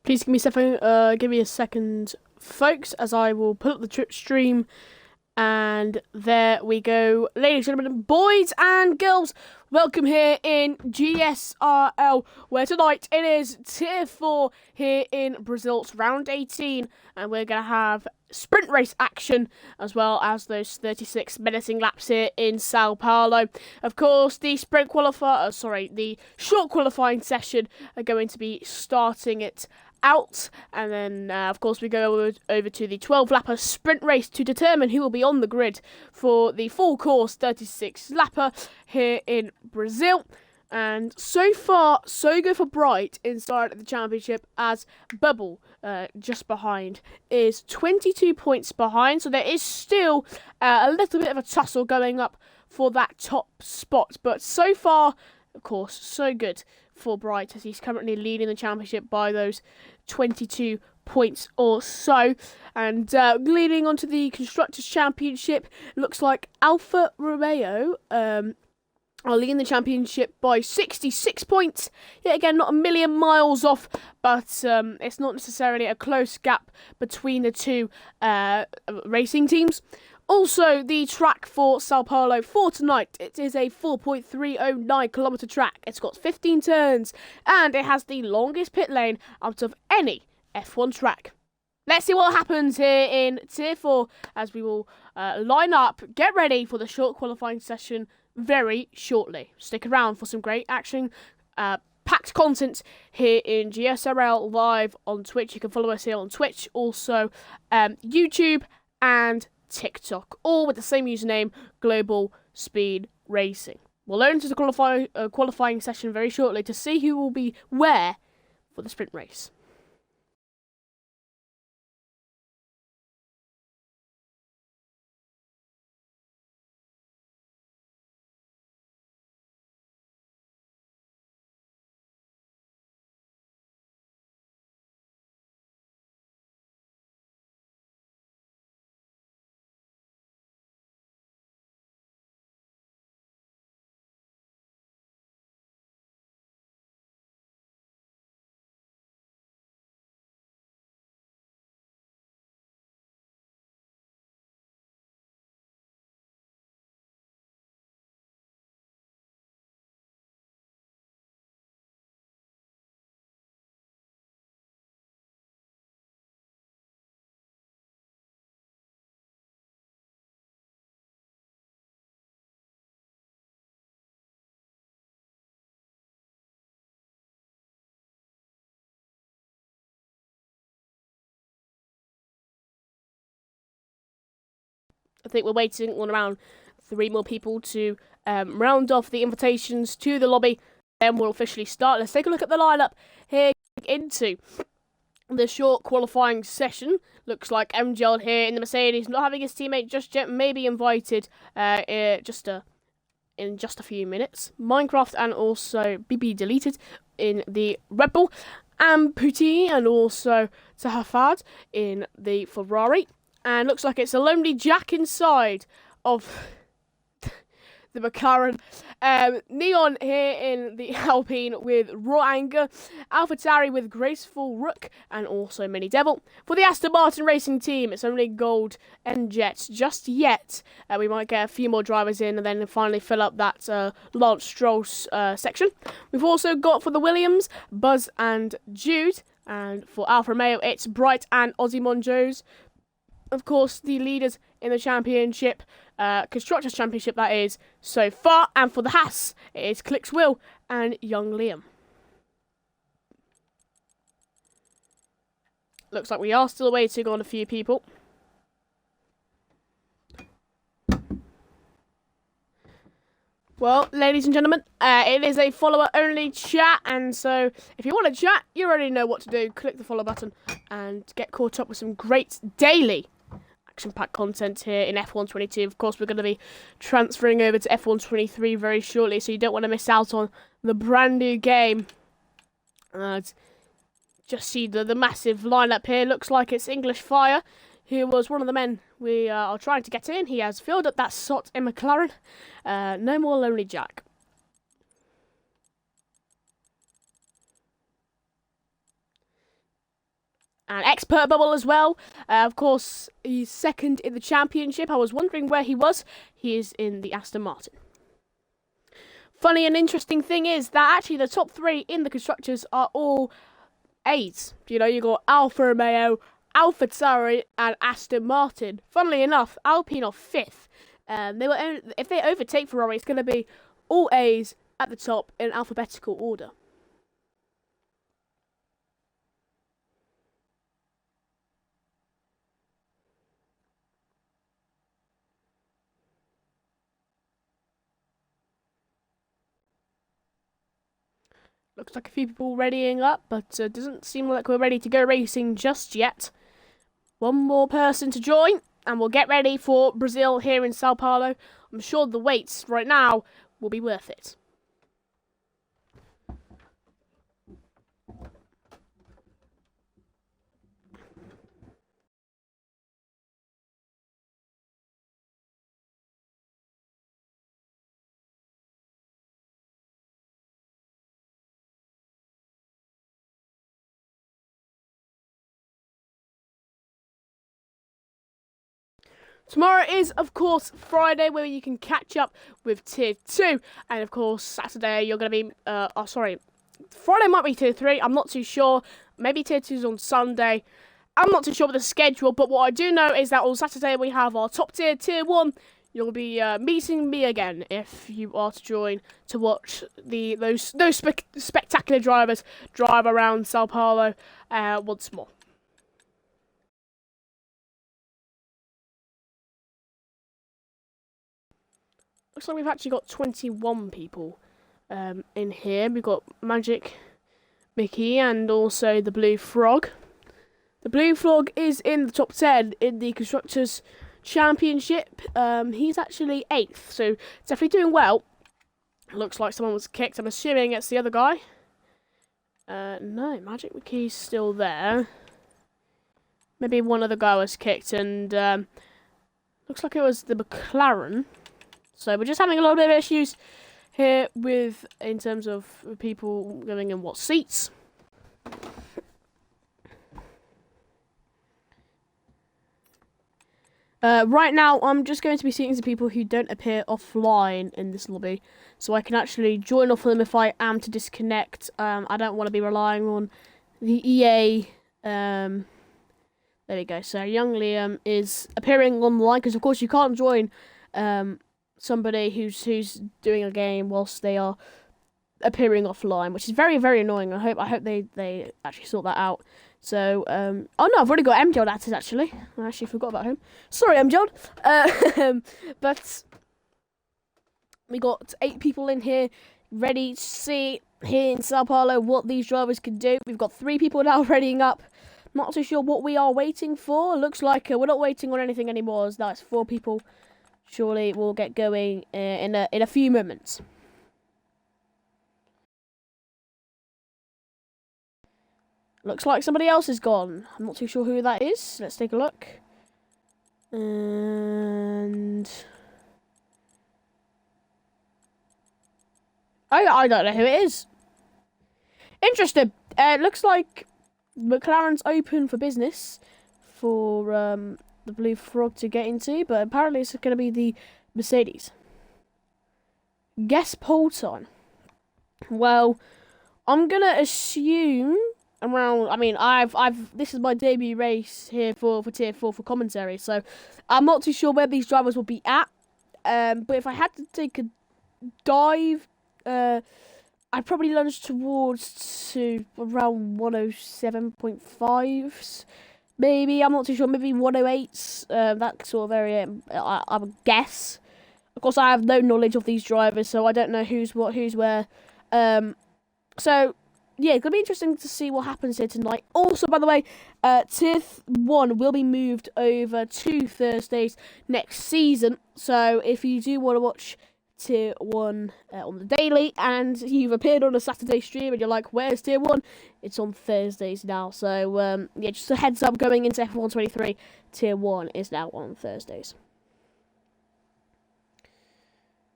Please give me a second, folks, as I will pull up the trip stream. And there we go. Ladies and gentlemen, boys and girls, welcome here in GSRL, where tonight it is Tier 4 here in Brazil's Round 18. And we're going to have sprint race action, as well as those 36 menacing laps here in Sao Paulo. Of course, the the short qualifying session are going to be starting it out, and then of course we go over to the 12-lapper sprint race to determine who will be on the grid for the full course 36-lapper here in Brazil. And so far, so good for Bright inside of the championship, as Bubble, just behind, is 22 points behind. So there is still a little bit of a tussle going up for that top spot. But so far, of course, so good for Bright, as he's currently leading the championship by those 22 points or so. And leading on to the Constructors' Championship, looks like Alfa Romeo are leading the championship by 66 points. Yet again, not a million miles off, but it's not necessarily a close gap between the two racing teams. Also, the track for Sao Paulo for tonight, it is a 4.309 kilometre track. It's got 15 turns, and it has the longest pit lane out of any F1 track. Let's see what happens here in Tier 4, as we will line up, get ready for the short qualifying session very shortly. Stick around for some great action, packed content here in GSRL live on Twitch. You can follow us here on Twitch, also YouTube and TikTok, all with the same username, Global Speed Racing. We'll learn into the qualifying session very shortly to see who will be where for the sprint race. I think we're waiting on around 3 more people to round off the invitations to the lobby. Then we'll officially start. Let's take a look at the lineup here into the short qualifying session. Looks like MGL here in the Mercedes, not having his teammate just yet, maybe invited in just a few minutes. Minecraft and also BB deleted in the Red Bull. And Putin and also Tahafad in the Ferrari. And looks like it's a lonely Jack inside of the McLaren. Neon here in the Alpine with Raw Anger. AlphaTauri with Graceful Rook and also Mini Devil. For the Aston Martin racing team, it's only Gold and Jets just yet. We might get a few more drivers in and then finally fill up that Lance Stroll section. We've also got for the Williams, Buzz and Jude. And for Alfa Romeo, it's Bright and Ozymandias. Of course, the leaders in the championship, Constructors' Championship that is, so far. And for the Haas, it is Clicks Will and Young Liam. Looks like we are still waiting on a few people. Well, ladies and gentlemen, it is a follower-only chat, and so if you want to chat, you already know what to do. Click the follow button and get caught up with some great daily action-packed content here in F1 22. Of course, we're going to be transferring over to F1 23 very shortly, so you don't want to miss out on the brand new game. Just see the massive lineup here. Looks like it's English Fire, who was one of the men we are trying to get in. He has filled up that slot in McLaren. No more Lonely Jack. and expert bubble as well. Of course, he's second in the championship. I was wondering where he was. He is in the Aston Martin. Funny and interesting thing is that actually the top 3 in the constructors are all A's. You got Alfa Romeo, Alfa Tauri, and Aston Martin. Funnily enough, Alpine are 5th. If they overtake Ferrari, it's going to be all A's at the top in alphabetical order. Looks like a few people readying up, but doesn't seem like we're ready to go racing just yet. One more person to join, and we'll get ready for Brazil here in Sao Paulo. I'm sure the waits right now will be worth it. Tomorrow is, of course, Friday, where you can catch up with Tier 2. And, of course, Saturday, you're going to be... Friday might be Tier 3. I'm not too sure. Maybe Tier 2 is on Sunday. I'm not too sure with the schedule. But what I do know is that on Saturday, we have our top tier, Tier 1. You'll be meeting me again if you are to join to watch those spectacular drivers drive around Sao Paulo once more. Looks like we've actually got 21 people in here. We've got Magic Mickey and also the Blue Frog. The Blue Frog is in the top 10 in the Constructors' Championship. He's actually 8th, so definitely doing well. Looks like someone was kicked. I'm assuming it's the other guy. No, Magic Mickey's still there. Maybe one other guy was kicked, and looks like it was the McLaren. So we're just having a little bit of issues here in terms of people going in what seats. Right now, I'm just going to be speaking to people who don't appear offline in this lobby, so I can actually join off them if I am to disconnect. I don't want to be relying on the EA. There we go. So young Liam is appearing online because, of course, you can't join somebody who's doing a game whilst they are appearing offline, which is very, very annoying. I hope they actually sort that out. So oh no, I've already got MJ at it actually. I actually forgot about him. Sorry, MJ. But we got 8 people in here ready to see here in Sao Paulo what these drivers can do. We've got 3 people now readying up. Not too sure what we are waiting for. Looks like we're not waiting on anything anymore. So that's 4 people. Surely we'll get going in a few moments. Looks like somebody else is gone. I'm not too sure who that is. Let's take a look. And I don't know who it is. Interesting. Looks like McLaren's open for business for the Blue Frog to get into, but apparently it's going to be the Mercedes. Guess pole time. Well, I'm gonna assume around. I mean, this is my debut race here for Tier 4 for commentary, so I'm not too sure where these drivers will be at. But if I had to take a dive, I'd probably lunge towards to around 107.5s. Maybe, I'm not too sure, maybe 108s, that sort of area, I would guess. Of course, I have no knowledge of these drivers, so I don't know who's what, who's where. So, yeah, it's going to be interesting to see what happens here tonight. Also, by the way, Tier 1 will be moved over to Thursdays next season. So, if you do want to watch Tier 1 on the daily, and you've appeared on a Saturday stream and you're like, where's Tier 1? It's on Thursdays now. So, yeah, just a heads up going into F1 23, Tier 1 is now on Thursdays.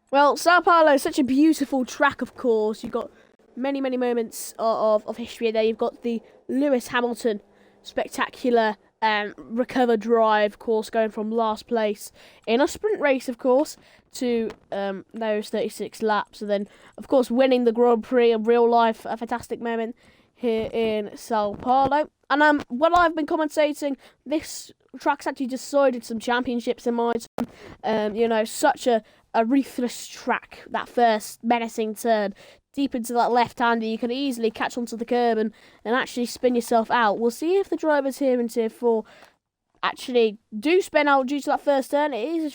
Well, Sao Paulo is such a beautiful track, of course. You've got many, many moments of history there. You've got the Lewis Hamilton spectacular recover drive, of course, going from last place in a sprint race, of course, to those 36 laps, and then, of course, winning the Grand Prix in real life. A fantastic moment here in Sao Paulo. And while I've been commentating, this track's actually decided some championships in my time. You know, such a ruthless track. That first menacing turn deep into that left-hander, you can easily catch onto the curb and actually spin yourself out. We'll see if the drivers here in Tier 4 actually do spin out due to that first turn. It is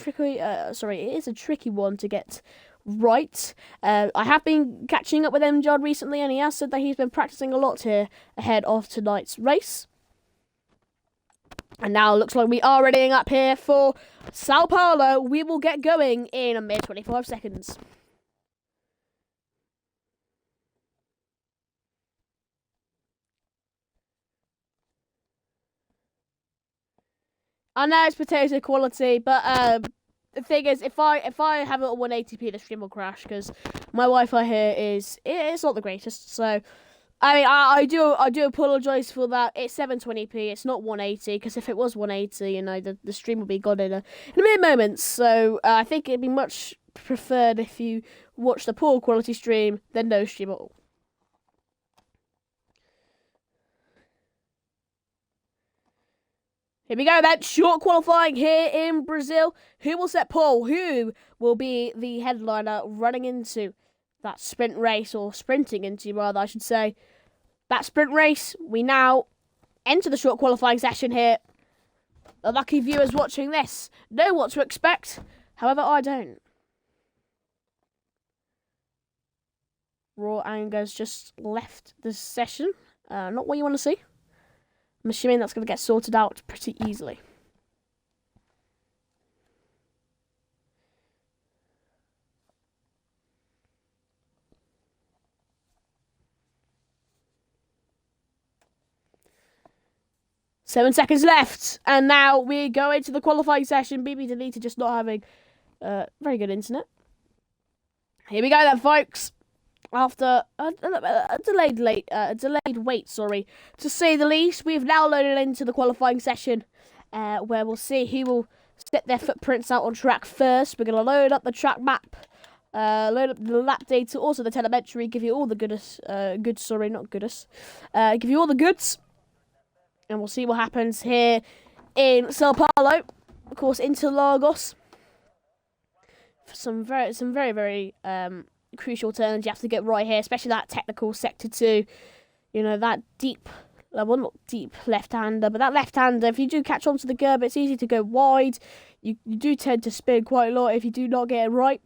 a tricky one to get right. I have been catching up with Mjard recently, and he has said that he's been practicing a lot here ahead of tonight's race. And now it looks like we are readying up here for Sao Paulo. We will get going in a mere 25 seconds. I know it's potato quality, but the thing is, if I have it at 180p, the stream will crash because my Wi-Fi here it's not the greatest. So, I mean, I do apologise for that. It's 720p. It's not 180 because if it was 180, you know, the stream would be gone in a mere moments. So I think it'd be much preferred if you watch the poor quality stream than no stream at all. Here we go then, short qualifying here in Brazil. Who will set pole? Who will be the headliner running into that sprint race, or sprinting into, rather, I should say. That sprint race, we now enter the short qualifying session here. The lucky viewers watching this know what to expect. However, I don't. Raw Anger's just left the session. Not what you want to see. I'm assuming that's going to get sorted out pretty easily. Seven seconds left, and now we go into the qualifying session. BB deleted just not having very good internet. Here we go then, folks. After a delayed wait, to say the least, we've now loaded into the qualifying session, where we'll see who will set their footprints out on track first. We're going to load up the track map, load up the lap data, also the telemetry, give you all the give you all the goods, and we'll see what happens here in Sao Paulo, of course, into Lagos. For some very crucial turns you have to get right here, especially that technical sector 2. You know, that deep, well, not deep left-hander, but that left-hander, if you do catch onto the curb, it's easy to go wide. You do tend to spin quite a lot if you do not get it right.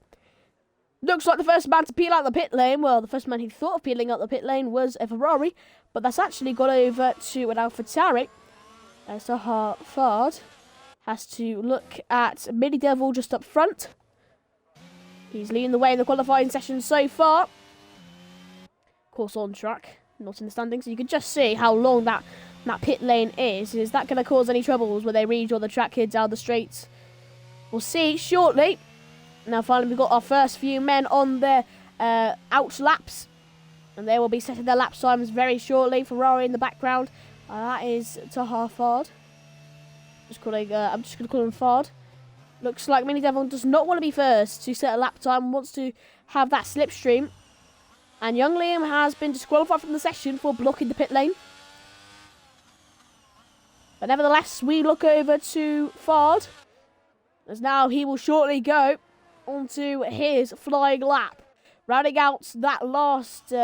Looks like the first man to peel out the pit lane, well, the first man who thought of peeling out the pit lane was a Ferrari, but that's actually gone over to an AlphaTauri. Sahar Fard has to look at Mini Devil just up front. He's leading the way in the qualifying session so far. Of course, on track, not in the standings. So you can just see how long that pit lane is. Is that going to cause any troubles when they redraw the track here down the straight? We'll see shortly. Now, finally, we've got our first few men on their out laps. And they will be setting their lap times very shortly. Ferrari in the background. That is Tahar Fard. I'm just going to call him Fard. Looks like Mini Devil does not want to be first to set a lap time, wants to have that slipstream. And young Liam has been disqualified from the session for blocking the pit lane. But nevertheless, we look over to Fard, as now he will shortly go onto his flying lap, rounding out that last,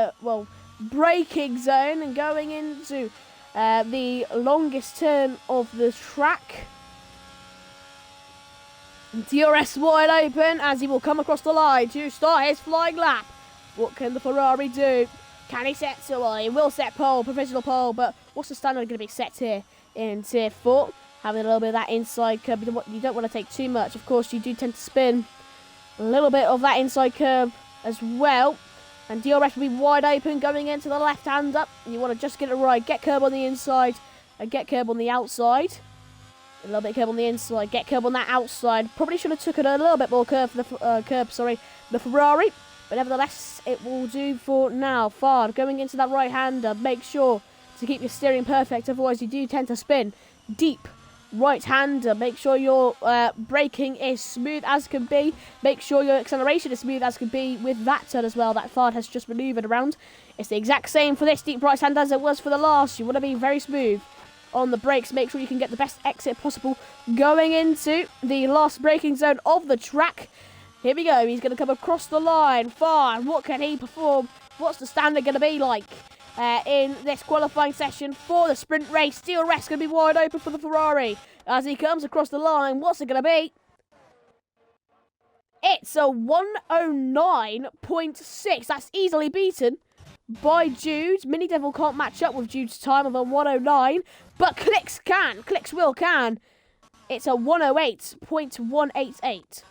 braking zone and going into the longest turn of the track. DRS wide open as he will come across the line to start his flying lap. What can the Ferrari do? Can he set so well? He will set pole, provisional pole, but what's the standard going to be set here in Tier 4? Having a little bit of that inside curb. You don't want to take too much. Of course, you do tend to spin a little bit of that inside curb as well. And DRS will be wide open going into the left-hander. You want to just get it right. Get curb on the inside and get curb on the outside. A little bit of curb on the inside, get curb on that outside. Probably should have took it a little bit more curb for the Ferrari. But nevertheless, it will do for now. Fard going into that right-hander. Make sure to keep your steering perfect. Otherwise, you do tend to spin. Deep right-hander. Make sure your braking is smooth as can be. Make sure your acceleration is smooth as can be with that turn as well. That Fard has just manoeuvred around. It's the exact same for this deep right-hander as it was for the last. You want to be very smooth on the brakes. Make sure you can get the best exit possible going into the last braking zone of the track. Here we go. He's going to come across the line. Fard, what can he perform? What's the standard going to be like in this qualifying session for the sprint race? DRS going to be wide open for the Ferrari as he comes across the line. What's it going to be? It's a 109.6. That's easily beaten by Jude. Mini Devil can't match up with Jude's time of a 109, but Clicks can. Clicks will can. It's a 108.188.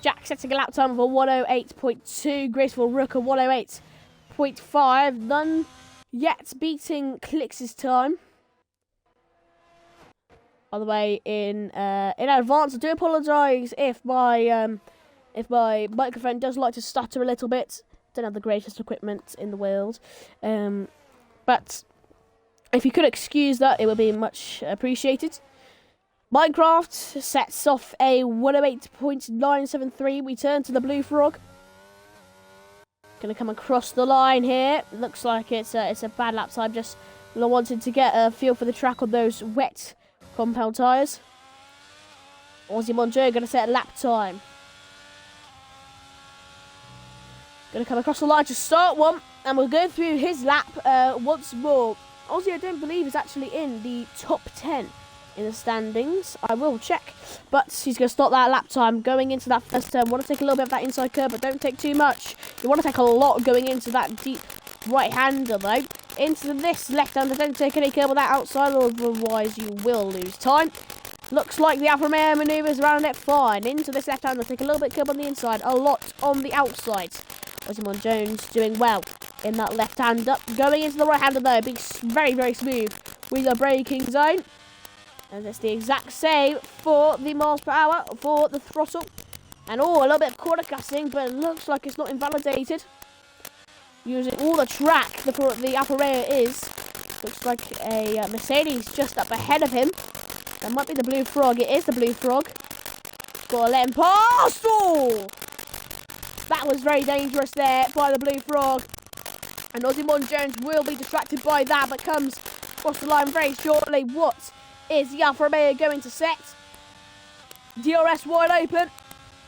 Jack setting a lap time of a 108.2. Graceful Rook a 108.5. None yet beating Clicks' time. By the way, in advance, I do apologise if my microphone does like to stutter a little bit. Don't have the greatest equipment in the world, but if you could excuse that, it would be much appreciated. Minecraft sets off a 108.973. We turn to the Blue Frog. Gonna come across the line here. Looks like it's a bad lap time. Just wanted to get a feel for the track on those wet compound tyres. Ozzy Monjo gonna set a lap time. Gonna come across the line to start one, and we'll go through his lap once more. Ozzy, I don't believe, is actually in the top 10 in the standings. I will check, but he's going to start that lap time going into that first turn. Want to take a little bit of that inside curve, but don't take too much. You want to take a lot going into that deep right-hander, though. Into this left-hander, don't take any curve on that outside, otherwise you will lose time. Looks like the Alfa Romeo manoeuvres around it fine. Into this left-hander, take a little bit curve on the inside, a lot on the outside. Osimon Jones doing well in that left-hander. Going into the right-hander, though, being very, very smooth with the braking zone. And it's the exact same for the miles per hour, for the throttle. And a little bit of corner cussing, but it looks like it's not invalidated. Using all the track the Alfa Romeo is. Looks like a Mercedes just up ahead of him. That might be the Blue Frog. It is the Blue Frog. Gotta let him pass. Oh! That was very dangerous there by the Blue Frog. And Osimon Jones will be distracted by that, but comes across the line very shortly. What is the Alfa Romeo going to set? DRS wide open.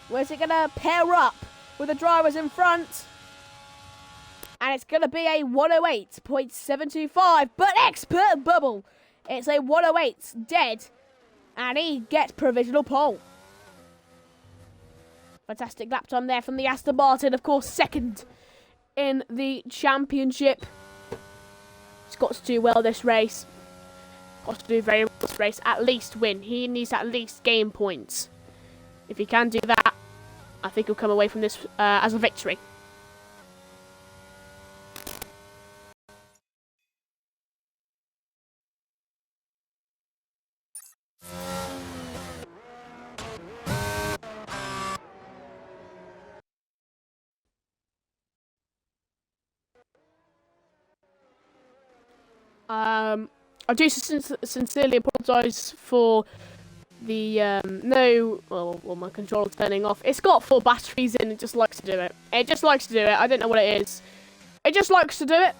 Where's it going to pair up with the drivers in front? And it's going to be a 108.725, but expert bubble. It's a 108 dead, and he gets provisional pole. Fantastic lap time there from the Aston Martin, of course, second in the championship. He's got to do well this race. Got to do very well this race, at least win. He needs to at least gain points. If he can do that, I think he'll come away from this as a victory. I do sincerely apologise for the my controller turning off. It's got 4 batteries in. It just likes to do it. It just likes to do it. I don't know what it is. It just likes to do it.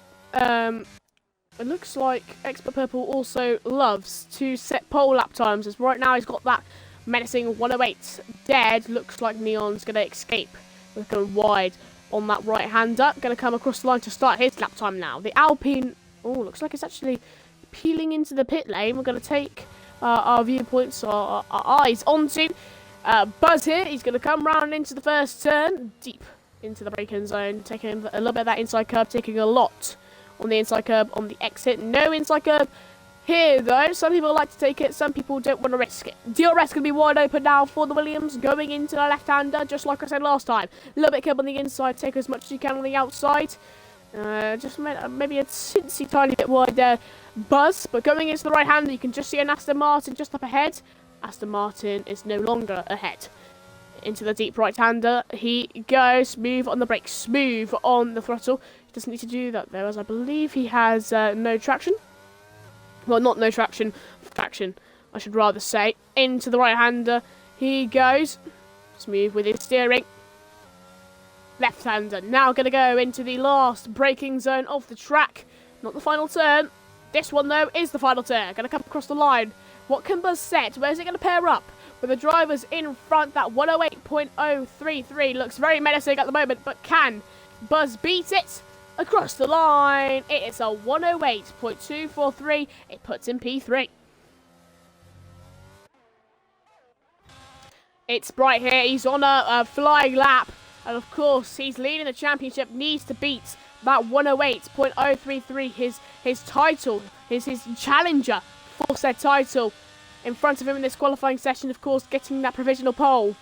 It looks like Expert Purple also loves to set pole lap times. As right now he's got that menacing 108 dead. Looks like Neon's going to escape. We're going wide on that right hander. Going to come across the line to start his lap time now. The Alpine. Oh, looks like it's actually peeling into the pit lane. We're going to take our viewpoints, our eyes onto Buzz here. He's going to come round into the first turn, deep into the braking zone, taking a little bit of that inside curb, taking a lot on the inside curb on the exit. No inside curb here, though. Some people like to take it, some people don't want to risk it. DRS going to be wide open now for the Williams, going into the left-hander, just like I said last time. A little bit curb on the inside, take as much as you can on the outside. Just maybe a teensy tiny bit wide there, Buzz. But going into the right hander, you can just see an Aston Martin just up ahead. Aston Martin is no longer ahead. into the deep right-hander. He goes. Smooth on the brake. Smooth on the throttle. He doesn't need to do that, though, as I believe he has no traction. Well, not no traction. Traction, I should rather say. Into the right-hander. He goes. Smooth with his steering. Left-hander. Now going to go into the last braking zone of the track. Not the final turn. This one, though, is the final turn. Going to come across the line. What can Buzz set? Where is it going to pair up? With the drivers in front, that 108.033 looks very menacing at the moment, but can Buzz beat it? Across the line, it is a 108.243. It puts in P3. It's Bright here. He's on a flying lap. And of course, he's leading the championship. Needs to beat that 108.033. His title, his challenger for said title. In front of him in this qualifying session, of course, getting that provisional pole.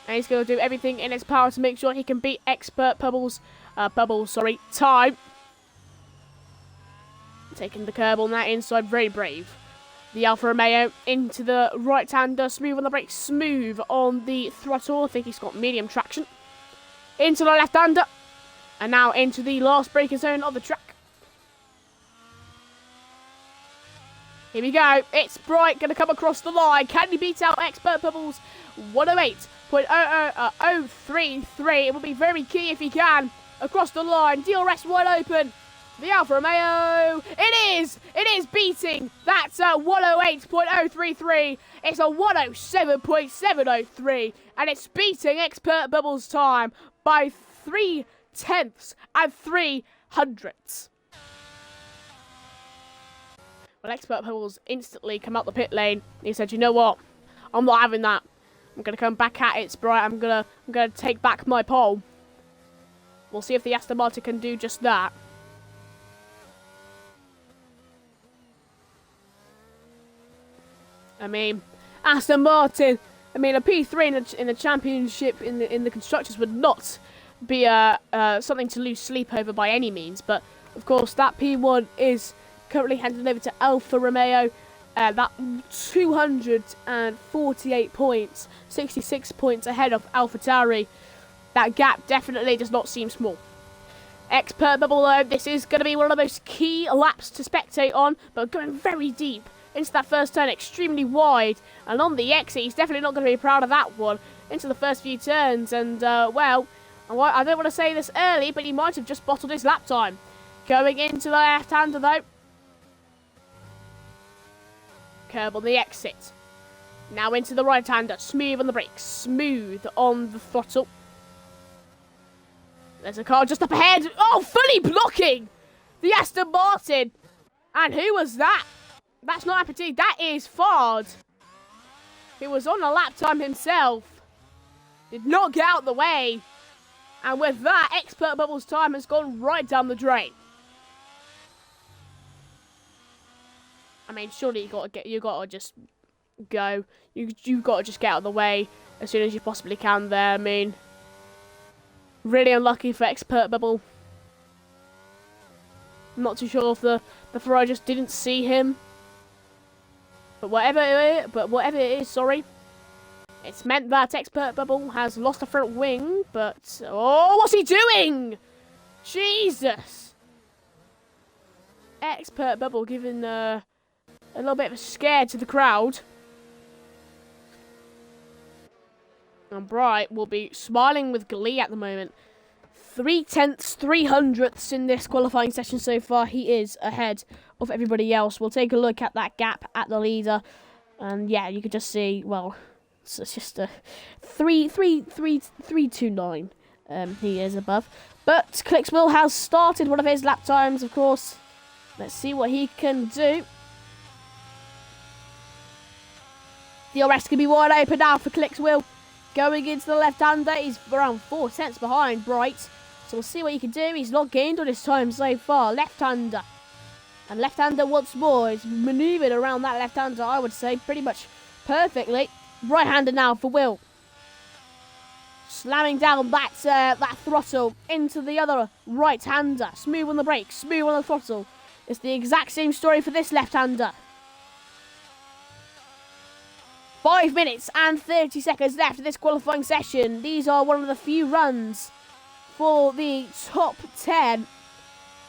And he's going to do everything in his power to make sure he can beat Expert Bubbles' time. Taking the curb on that inside, very brave. The Alfa Romeo into the right-hander, smooth on the brake, smooth on the throttle. I think he's got medium traction. Into the left-hander, and now into the last braking zone of the track. Here we go. It's Bright going to come across the line. Can he beat out Expert Bubbles? 108.033. It will be very key if he can. Across the line. DRS wide open. The Alfa Romeo. It is beating. That's a 108.033. It's a 107.703. And it's beating Expert Bubbles' time by 0.3 and 0.03. Well, Expert Bubbles instantly come out the pit lane. He said, "You know what? I'm not having that. I'm going to come back at it, Sprite. I'm gonna take back my pole." We'll see if the Aston Martin can do just that. I mean, Aston Martin. I mean, a P3 in the championship in the constructors would not be something to lose sleep over by any means. But of course, that P1 is currently handed over to Alfa Romeo. That 248 points, 66 points ahead of AlphaTauri. That gap definitely does not seem small. Expert Bubble, though, this is going to be one of those key laps to spectate on, but going very deep into that first turn, extremely wide. And on the exit, he's definitely not going to be proud of that one. Into the first few turns, and well, I don't want to say this early, but he might have just bottled his lap time. Going into the left-hander, though. Curb on the exit. Now into the right-hander. Smooth on the brakes. Smooth on the throttle. There's a car just up ahead. Oh, fully blocking the Aston Martin. And who was that? That's not Appetit. That is Fard. He was on a lap time himself. Did not get out the way. And with that, Expert Bubbles' time has gone right down the drain. I mean, surely you gotta just go. You gotta just get out of the way as soon as you possibly can there. I mean, really unlucky for Expert Bubble. I'm not too sure if the Ferrari just didn't see him. But whatever it is, sorry. It's meant that Expert Bubble has lost a front wing, but oh, what's he doing? Jesus! Expert Bubble giving a little bit of a scare to the crowd. And Bright will be smiling with glee at the moment. 0.3 300ths in this qualifying session so far. He is ahead of everybody else. We'll take a look at that gap at the leader. And yeah, you could just see, well, it's just a 3.29. He is above. But Clicksville has started one of his lap times, of course. Let's see what he can do. The rest can be wide open now for Clicksville. Going into the left-hander, he's around 4 tenths behind Bright. So we'll see what he can do. He's not gained on his time so far. Left-hander. And left-hander once more. He's manoeuvred around that left-hander, I would say, pretty much perfectly. Right-hander now for Will. Slamming down that throttle into the other right-hander. Smooth on the brakes, smooth on the throttle. It's the exact same story for this left-hander. 5 minutes and 30 seconds left of this qualifying session. These are one of the few runs for the top 10.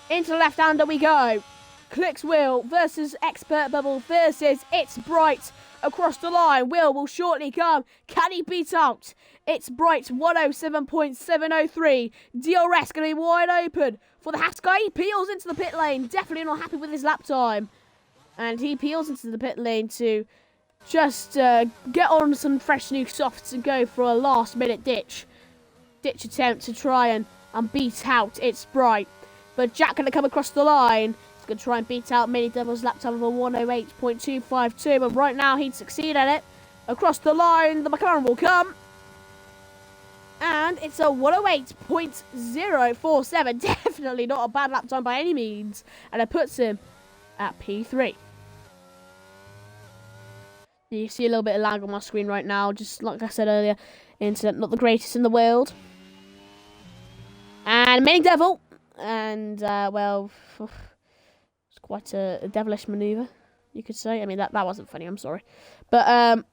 Into the left-hander we go. Clicks Will versus Expert Bubble versus It's Bright across the line. Will shortly come. Can he beat out It's Bright 107.703? DRS going to be wide open for the Hat guy. He peels into the pit lane. Definitely not happy with his lap time. And he peels into the pit lane to just get on some fresh new softs and go for a last-minute ditch attempt to try and beat out It's Bright. But Jack going to come across the line. He's going to try and beat out Mini Devil's lap time of a 108.252. But right now he'd succeed at it. Across the line, the McLaren will come. And it's a 108.047. Definitely not a bad lap time by any means. And it puts him at P3. You see a little bit of lag on my screen right now. Just like I said earlier, internet not the greatest in the world. And Mini Devil. And, well, it's quite a devilish manoeuvre, you could say. I mean, that wasn't funny, I'm sorry. But,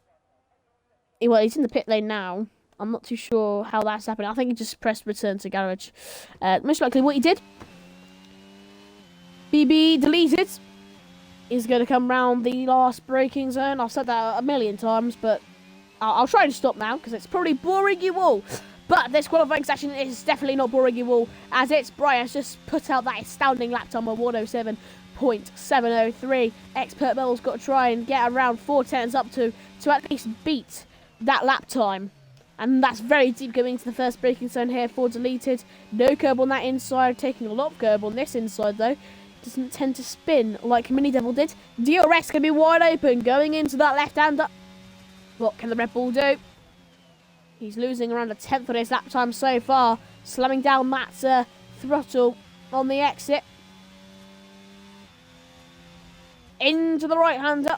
well, he's in the pit lane now. I'm not too sure how that's happening. I think he just pressed return to garage. Most likely what he did. BB deleted. He's going to come round the last braking zone. I've said that a million times, but I'll try to stop now, because it's probably boring you all. But this qualifying session is definitely not boring you all, as It's Bright has just put out that astounding lap time of 107.703. Expert Bell's got to try and get around 4 tenths up to at least beat that lap time. And that's very deep going into the first braking zone here for deleted. No curb on that inside, taking a lot of curb on this inside though. Doesn't tend to spin like Mini Devil did. DRS can be wide open going into that left-hander. What can the Red Bull do? He's losing around 1/10 of his lap time so far. Slamming down that throttle on the exit. Into the right-hander.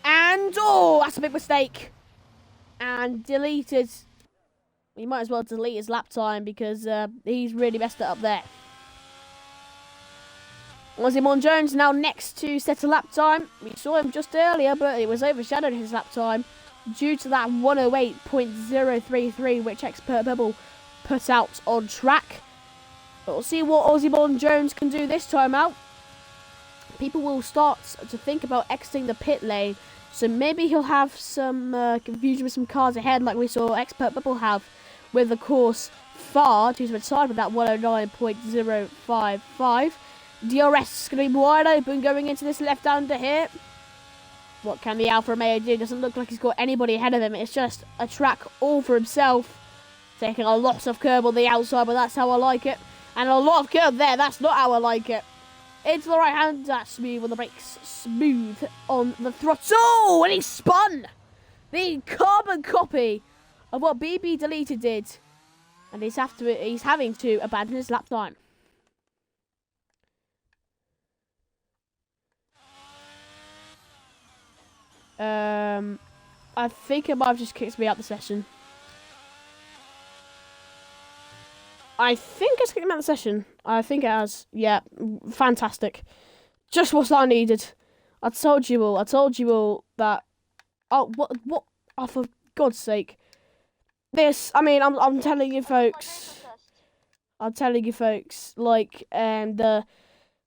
And, oh, that's a big mistake. And deleted. He might as well delete his lap time because he's really messed it up there. Ozzy Jones now next to set a lap time. We saw him just earlier, but it was overshadowed his lap time due to that 108.033 which Expert Bubble put out on track. But we'll see what Ozzy Jones can do this time out. People will start to think about exiting the pit lane, so maybe he'll have some confusion with some cars ahead like we saw Expert Bubble have with the course far due to retire with that 109.055. DRS is going to be wide open going into this left-hander here. What can the Alfa Romeo do? Doesn't look like he's got anybody ahead of him. It's just a track all for himself. Taking a lot of curb on the outside, but that's how I like it. And a lot of curb there. That's not how I like it. Into the right hand. That's smooth on the brakes. Smooth on the throttle. And he spun. The carbon copy of what BB Deleted did. And he's having to abandon his lap time. I think it might have just kicked me out the session. I think it's kicked me out the session. I think it has. Yeah, fantastic. Just what I needed. I told you all that. Oh, what? Oh, for God's sake. This, I mean, I'm telling you folks. Like,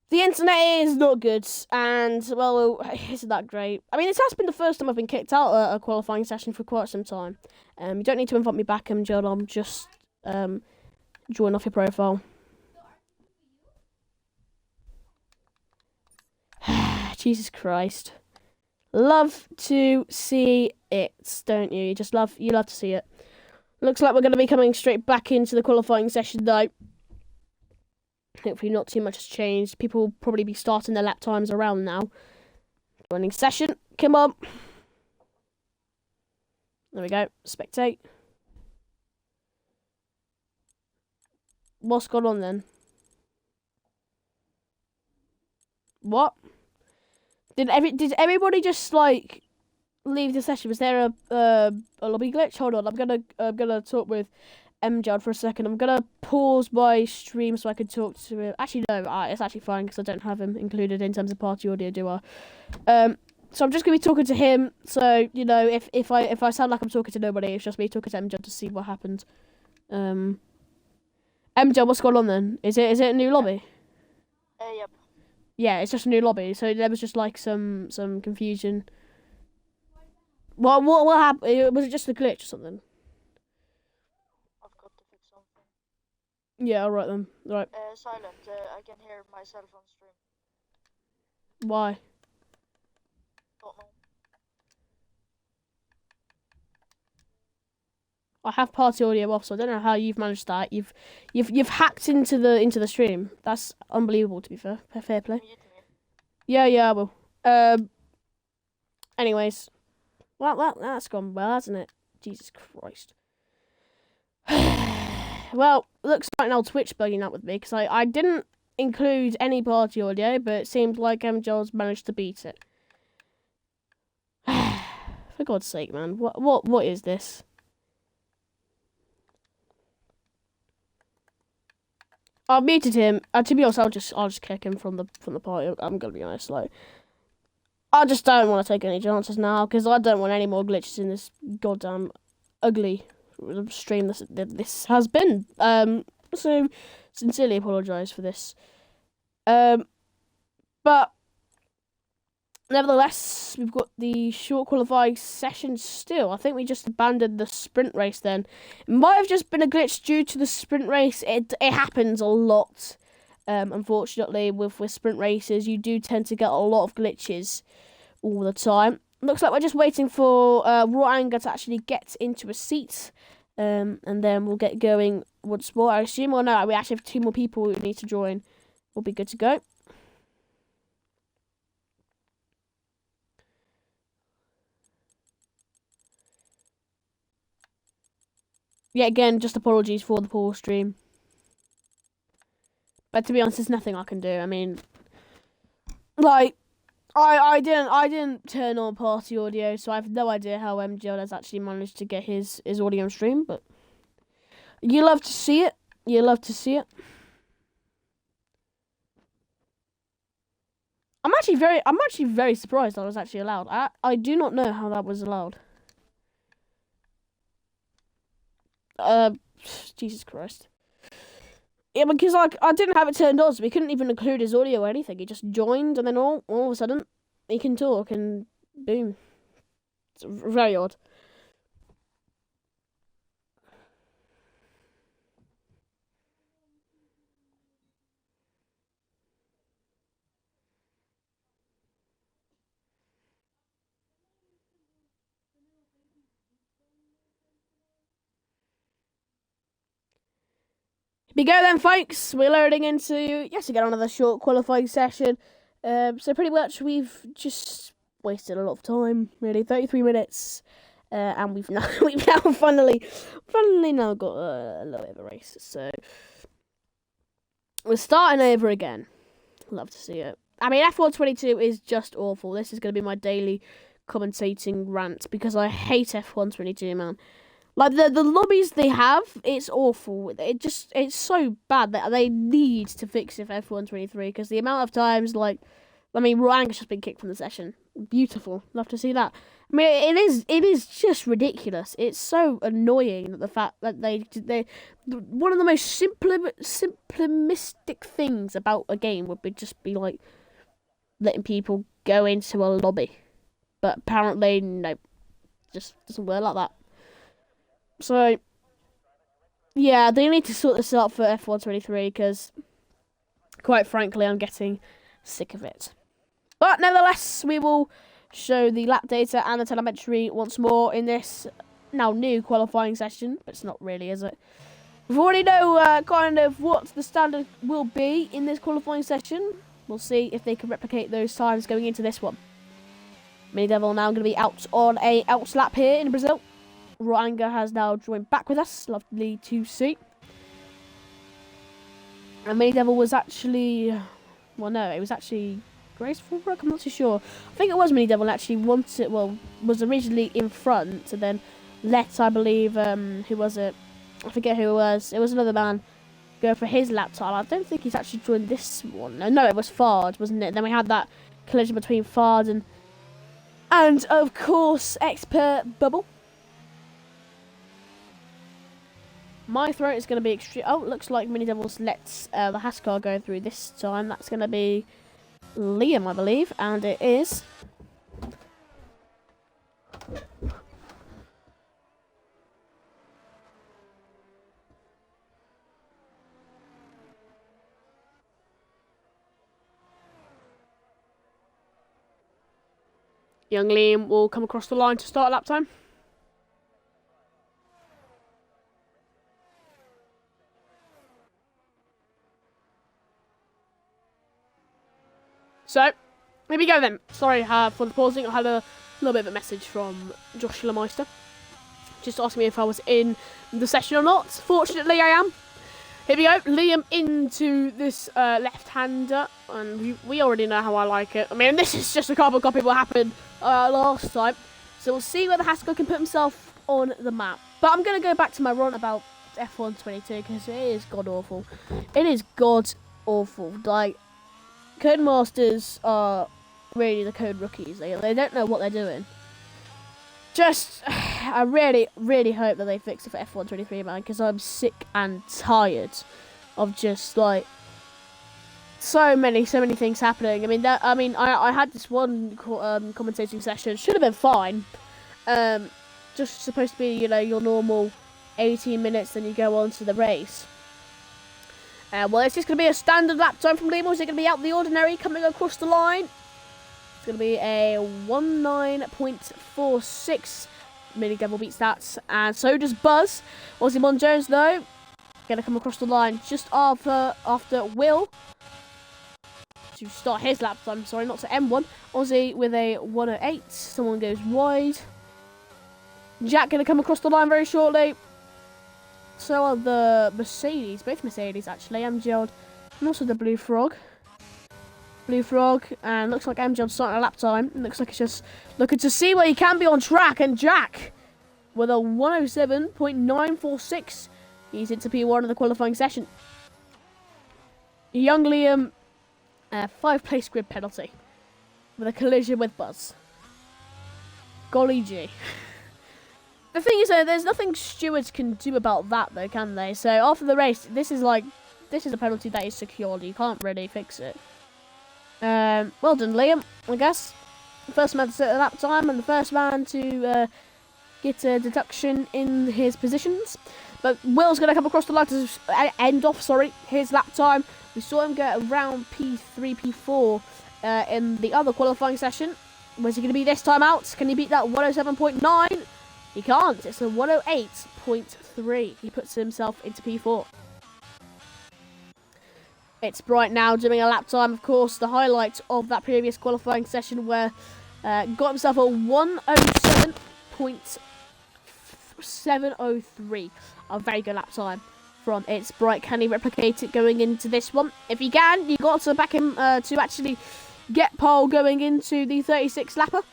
the internet is not good, and, well, isn't that great? I mean, it has been the first time I've been kicked out of a qualifying session for quite some time. You don't need to invite me back, John. I'm just, join off your profile. Jesus Christ. Love to see it, don't you? You love to see it. Looks like we're going to be coming straight back into the qualifying session, though. Hopefully not too much has changed. People will probably be starting their lap times around now. Running session. Come on. There we go. Spectate. What's gone on then? What? Did everybody just like leave the session? Was there a lobby glitch? Hold on. I'm gonna talk with MJard for a second. I'm gonna pause my stream so I can talk to him. Actually, no, it's actually fine because I don't have him included in terms of party audio, do I? So I'm just gonna be talking to him. So you know, if I sound like I'm talking to nobody, it's just me talking to MJ to see what happens. MJ, what's going on then? Is it a new lobby? Yep. Yeah, it's just a new lobby. So there was just like some confusion. What happened? Was it just a glitch or something? I've got to fix something. Yeah, alright then. Right. Silent. I can hear myself on stream. Why? Don't know. I have party audio off, so I don't know how you've managed that. You've hacked into the stream. That's unbelievable. To be fair, fair play. Mute me. Yeah, I will. Anyways, well, that's gone well, hasn't it? Jesus Christ. Well, looks like now Twitch bugging out with me because I didn't include any party audio, but it seems like MJ's managed to beat it. For God's sake, man, what is this? I've muted him. To be honest, I'll just kick him from the party. I'm gonna be honest, like I just don't want to take any chances now because I don't want any more glitches in this goddamn ugly stream this has been. So sincerely apologise for this. But nevertheless, we've got the short qualifying session still. I think we just abandoned the sprint race then. It might have just been a glitch due to the sprint race. It happens a lot. Unfortunately, with sprint races, you do tend to get a lot of glitches all the time. Looks like we're just waiting for Raw Anger to actually get into a seat. And then we'll get going once more, I assume. Or no, we actually have 2 more people who need to join. We'll be good to go. Yeah, again, just apologies for the poor stream. But to be honest, there's nothing I can do. I mean, like, I didn't turn on party audio, so I have no idea how MJ has actually managed to get his audio on stream. But you love to see it. You love to see it. I'm actually very surprised that was actually allowed. I do not know how that was allowed. Jesus Christ. Yeah, because like I didn't have it turned on, so we couldn't even include his audio or anything. He just joined, and then all of a sudden, he can talk, and boom. It's very odd. We go then, folks. We're loading into yes again another short qualifying session. So pretty much we've just wasted a lot of time, really, 33 minutes, and we've now finally now got a little bit of a race. So we're starting over again. Love to see it. I mean, F122 is just awful. This is going to be my daily commentating rant because I hate F122, man. Like, the lobbies they have, it's awful. It's so bad that they need to fix it for F123 because the amount of times, like, I mean, Ryan's just been kicked from the session. Beautiful. Love to see that. I mean, it is just ridiculous. It's so annoying that the fact that they one of the most simplistic things about a game would just be, like, letting people go into a lobby. But apparently, no, just doesn't work like that. So, yeah, they need to sort this out for F123 because, quite frankly, I'm getting sick of it. But nevertheless, we will show the lap data and the telemetry once more in this now new qualifying session. But it's not really, is it? We already know kind of what the standard will be in this qualifying session. We'll see if they can replicate those times going into this one. Mini Devil now going to be out on a out lap here in Brazil. Roanga has now joined back with us. Lovely to see. And Mini Devil was actually... Well, no, it was actually Graceful Brook. I'm not too sure. I think it was Mini Devil actually wanted... Well, was originally in front and then let, I believe... who was it? I forget who it was. It was another man go for his lap time. I don't think he's actually joined this one. No, it was Fard, wasn't it? Then we had that collision between Fard and And of course, expert bubble. My throat is going to be extreme. Oh, looks like Mini Devils lets the Haskell go through this time. That's going to be Liam, I believe, and it is. Young Liam will come across the line to start lap time. So, here we go then. Sorry for the pausing. I had a little bit of a message from Josh Lemeister. Just asking me if I was in the session or not. Fortunately, I am. Here we go. Liam into this left-hander. And we already know how I like it. I mean, this is just a carbon copy of what happened last time. So we'll see whether Haskell can put himself on the map. But I'm going to go back to my rant about F1 22 because it is god-awful. It is god-awful. Like, Codemasters are really the code rookies. They don't know what they're doing. I really, really hope that they fix it for F1 23, man, because I'm sick and tired of just, like, so many things happening. I mean, I had this one commentating session. Should have been fine. Just supposed to be, you know, your normal 18 minutes, then you go on to the race. Well, it's just going to be a standard lap time from Liam, or is it going to be out of the ordinary coming across the line? It's going to be a 19.46. Mini Devil beats that, and so does Buzz. Ozzy Jones, though, going to come across the line just after Will to start his lap time. Sorry, not to M1. Ozzy with a 108. Someone goes wide. Jack going to come across the line very shortly. So are the Mercedes, both Mercedes actually, MGL, and also the Blue Frog. And looks like MGL's starting a lap time. Looks like it's just looking to see where he can be on track, and Jack, with a 107.946, he's into P1 of the qualifying session. Young Liam, 5-place grid penalty, with a collision with Buzz. Golly gee. The thing is, though, there's nothing stewards can do about that, though, can they? So after the race, this is a penalty that is secured. You can't really fix it. Well done, Liam, I guess. The first man to set a lap time and the first man to get a deduction in his positions. But Will's going to come across the line to end off, his lap time. We saw him get around P3, P4 in the other qualifying session. Where's he going to be this time out? Can he beat that 107.9? He can't. It's a 108.3. He puts himself into P4. It's Bright now doing a lap time, of course, the highlight of that previous qualifying session where got himself a 107.703. A very good lap time from It's Bright. Can he replicate it going into this one? If he can, you got to back him to actually get pole going into the 36 lapper.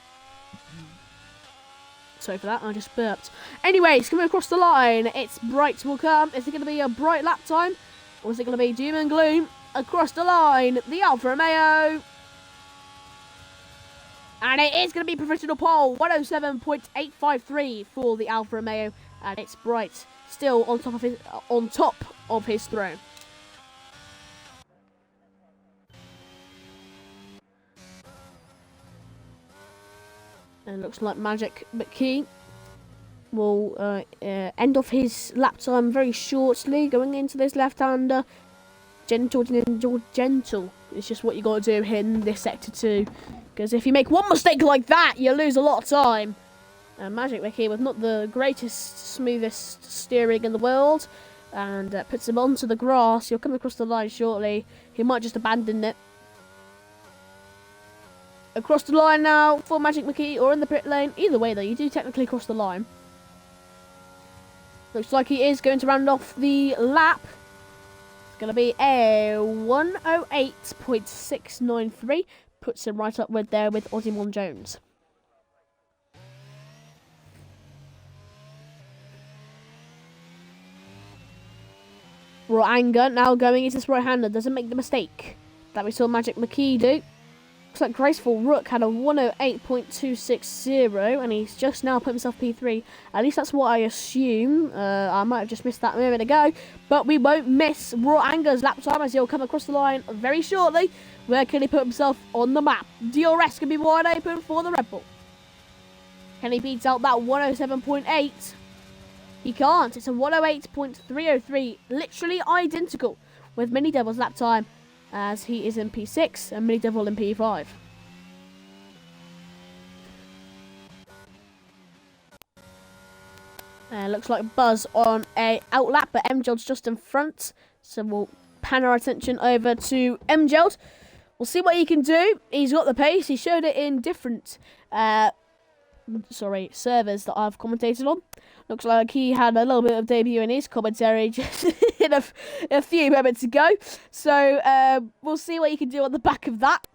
Sorry for that, I just burped. Anyways, coming across the line, It's Bright will come. Is it going to be a Bright lap time? Or is it going to be doom and gloom? Across the line, the Alfa Romeo. And it is going to be provisional pole, 107.853 for the Alfa Romeo. And It's Bright still on top of his throne. And looks like Magic McKee will end off his lap time very shortly, going into this left-hander. Gentle. It's just what you got to do in this sector 2. Because if you make one mistake like that, you lose a lot of time. Magic McKee with not the greatest, smoothest steering in the world. And puts him onto the grass. He'll come across the line shortly. He might just abandon it. Across the line now for Magic McKee, or in the pit lane. Either way, though, you do technically cross the line. Looks like he is going to round off the lap. It's going to be a 108.693. Puts him right up with Ozzy Jones. Raw Anger now going into this right-hander. Doesn't make the mistake that we saw Magic McKee do. Looks like Graceful Rook had a 108.260, and he's just now put himself P3. At least that's what I assume. I might have just missed that a minute ago. But we won't miss Raw Anger's lap time, as he'll come across the line very shortly. Where can he put himself on the map? DRS can be wide open for the Red Bull. Can he beat out that 107.8? He can't. It's a 108.303. Literally identical with Mini Devil's lap time, as he is in P6 and Mini Devil in P5. Looks like Buzz on a outlap, but MGEL's just in front. So we'll pan our attention over to MGEL. We'll see what he can do. He's got the pace. He showed it in different servers that I've commentated on. Looks like he had a little bit of debut in his commentary just in a few moments ago. So we'll see what he can do on the back of that.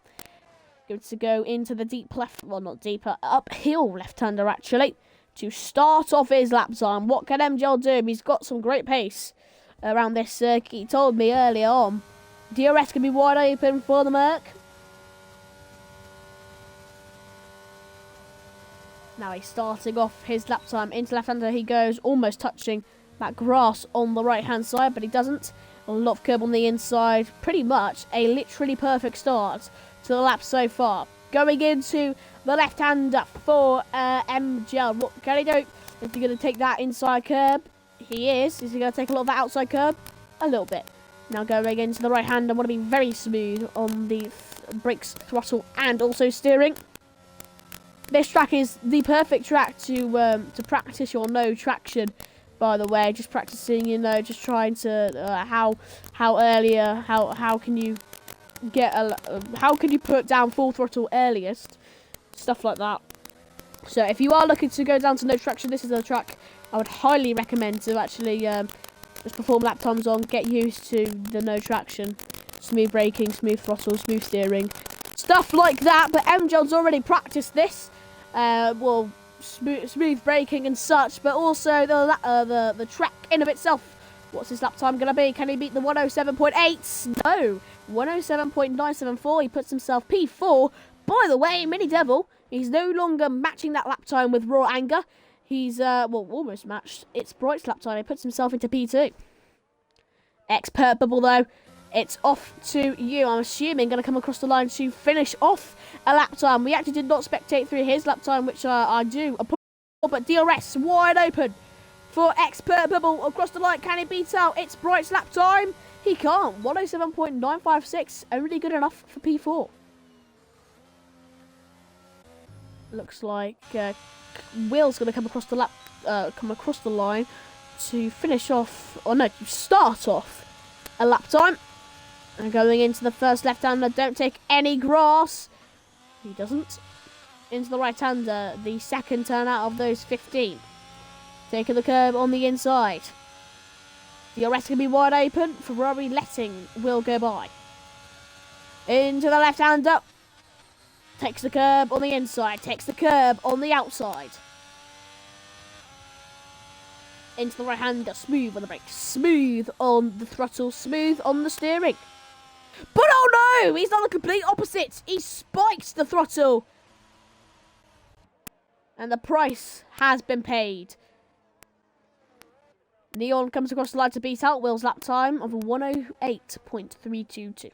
Good to go into the deep left, well, not deeper, uphill left-hander actually, to start off his lap time. What can MGEL do? He's got some great pace around this circuit. He told me earlier on. DRS can be wide open for the Merc. Now he's starting off his lap time. Into left-hander he goes, almost touching that grass on the right-hand side, but he doesn't. A lot of curb on the inside. Pretty much a literally perfect start to the lap so far. Going into the left-hander for MGEL. What can he do? Is he going to take that inside curb? He is. Is he going to take a lot of that outside curb? A little bit. Now going into the right-hander. Want to be very smooth on the brakes, throttle, and also steering. This track is the perfect track to practice your no traction. By the way, just practicing, you know, just trying to how can you get how can you put down full throttle earliest, stuff like that. So if you are looking to go down to no traction, this is a track I would highly recommend to actually just perform lap times on. Get used to the no traction, smooth braking, smooth throttle, smooth steering, stuff like that. But MGEL's already practiced this. Well, smooth braking and such, but also the track in of itself. What's his lap time going to be? Can he beat the 107.8? No, 107.974. He puts himself P4. By the way, Mini Devil, he's no longer matching that lap time with Raw Anger. He's well, almost matched. It's Bright's lap time. He puts himself into P2. Expert Bubble though, it's off to you. I'm assuming going to come across the line to finish off a lap time. We actually did not spectate through his lap time, which I do. But DRS wide open for Expert Bubble across the line. Can he beat out It's Bright's lap time? He can't. 107.956, only good enough for P4. Looks like Will's going to come across the line to finish off, or no, to start off a lap time. And going into the first left-hander, don't take any grass. He doesn't. Into the right-hander, the second turn out of those 15. Taking the curb on the inside. DRS can be wide open. Ferrari letting Will go by. Into the left-hander. Takes the curb on the inside. Takes the curb on the outside. Into the right-hander. Smooth on the brakes. Smooth on the throttle. Smooth on the steering. But oh no! He's done the complete opposite. He spikes the throttle. And the price has been paid. Neon comes across the line to beat out Will's lap time of 108.322.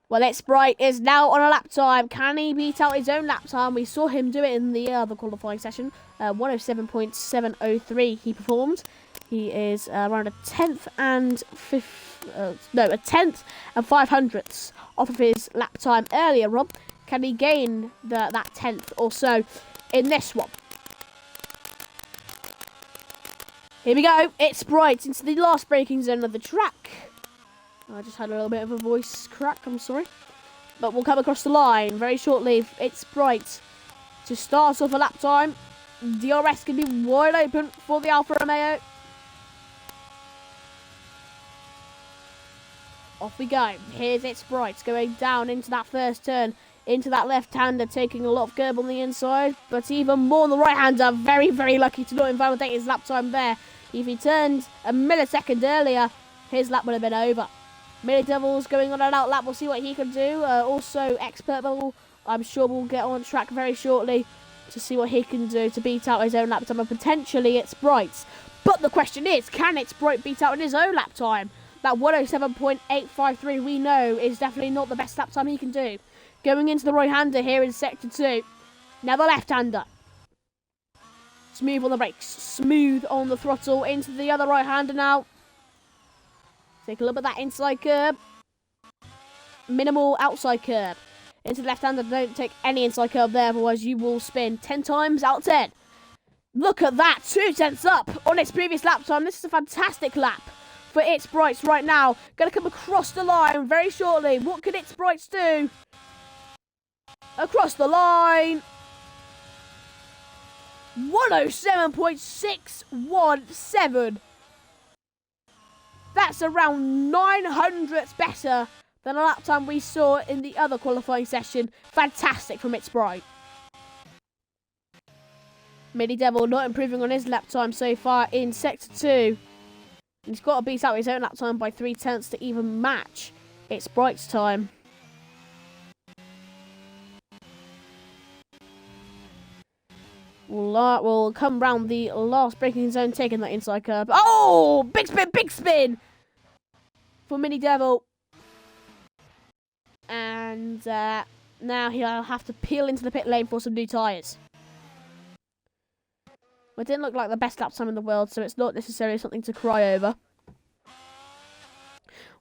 Well, It's Bright is now on a lap time. Can he beat out his own lap time? We saw him do it in the other qualifying session. 107.703 he performed. He is around a tenth and 500ths off of his lap time earlier on. Can he gain that tenth or so in this one? Here we go. It's Bright into the last braking zone of the track. I just had a little bit of a voice crack. I'm sorry. But we'll come across the line very shortly. It's Bright to start off a lap time. DRS can be wide open for the Alfa Romeo. Off we go. Here's It's Bright going down into that first turn. Into that left-hander, taking a lot of curb on the inside. But even more on the right-hander. Very, very lucky to not invalidate his lap time there. If he turned a millisecond earlier, his lap would have been over. Millie Devil's going on an out lap. We'll see what he can do. Also, Expert Bubble, I'm sure we'll get on track very shortly to see what he can do to beat out his own lap time. And potentially it's Bright's. But the question is, can it's Bright beat out in his own lap time? That 107.853 we know is definitely not the best lap time he can do. Going into the right-hander here in Sector 2. Now the left-hander. Smooth on the brakes. Smooth on the throttle. Into the other right-hander now. Take a look at that inside curb. Minimal outside curb. Into the left-hander. Don't take any inside curb there, otherwise you will spin 10 times out of 10. Look at that. 2 tenths up on its previous lap time. This is a fantastic lap for It's Brights right now. Going to come across the line very shortly. What can It's Brights do? Across the line. 107.617. That's around 900ths better than a lap time we saw in the other qualifying session. Fantastic from It's Bright. Millie Devil not improving on his lap time so far in Sector 2. He's got to beat out his own lap time by 3 tenths to even match It's Bright's time. We'll come round the last braking zone, taking that inside curb. Oh! Big spin for Millie Devil. And now he'll have to peel into the pit lane for some new tyres. It didn't look like the best lap time in the world, so it's not necessarily something to cry over.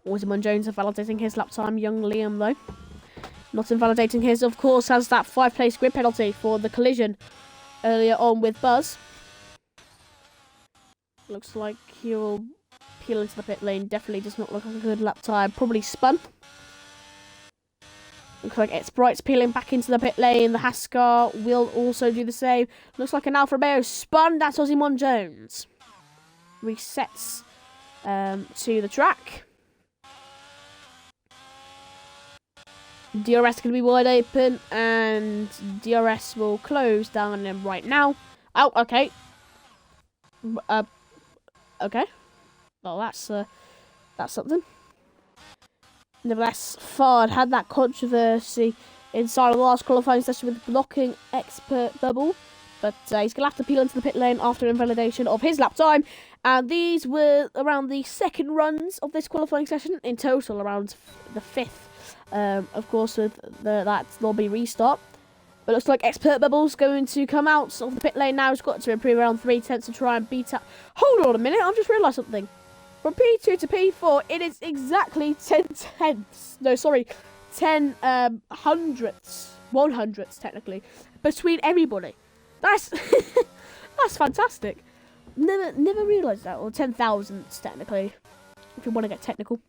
Waterman Jones invalidating his lap time. Young Liam, though, not invalidating his, of course, has that 5-place grid penalty for the collision earlier on with Buzz. Looks like he'll peel into the pit lane. Definitely does not look like a good lap time. Probably spun. Looks like It's Bright's peeling back into the pit lane. The Haskar will also do the same. Looks like an Alfa Romeo spun. That's Ozzy Jones. Resets to the track. DRS going to be wide open, and DRS will close down him right now. Oh, okay. Okay. Well, that's something. Nevertheless, Fard had that controversy inside of the last qualifying session with blocking Expert Bubble. But he's going to have to peel into the pit lane after invalidation of his lap time. And these were around the second runs of this qualifying session. In total, around the 5th. Of course, with that lobby restart. But looks like Expert Bubble's going to come out of the pit lane now. He's got to improve around 3 tenths to try and beat out. Hold on a minute, I've just realised something. From P2 to P4, it is exactly 10 tenths. No, sorry, 10 hundredths, 100ths technically, between everybody. That's that's fantastic. Never realised that. Or 10 thousandths technically, if you want to get technical.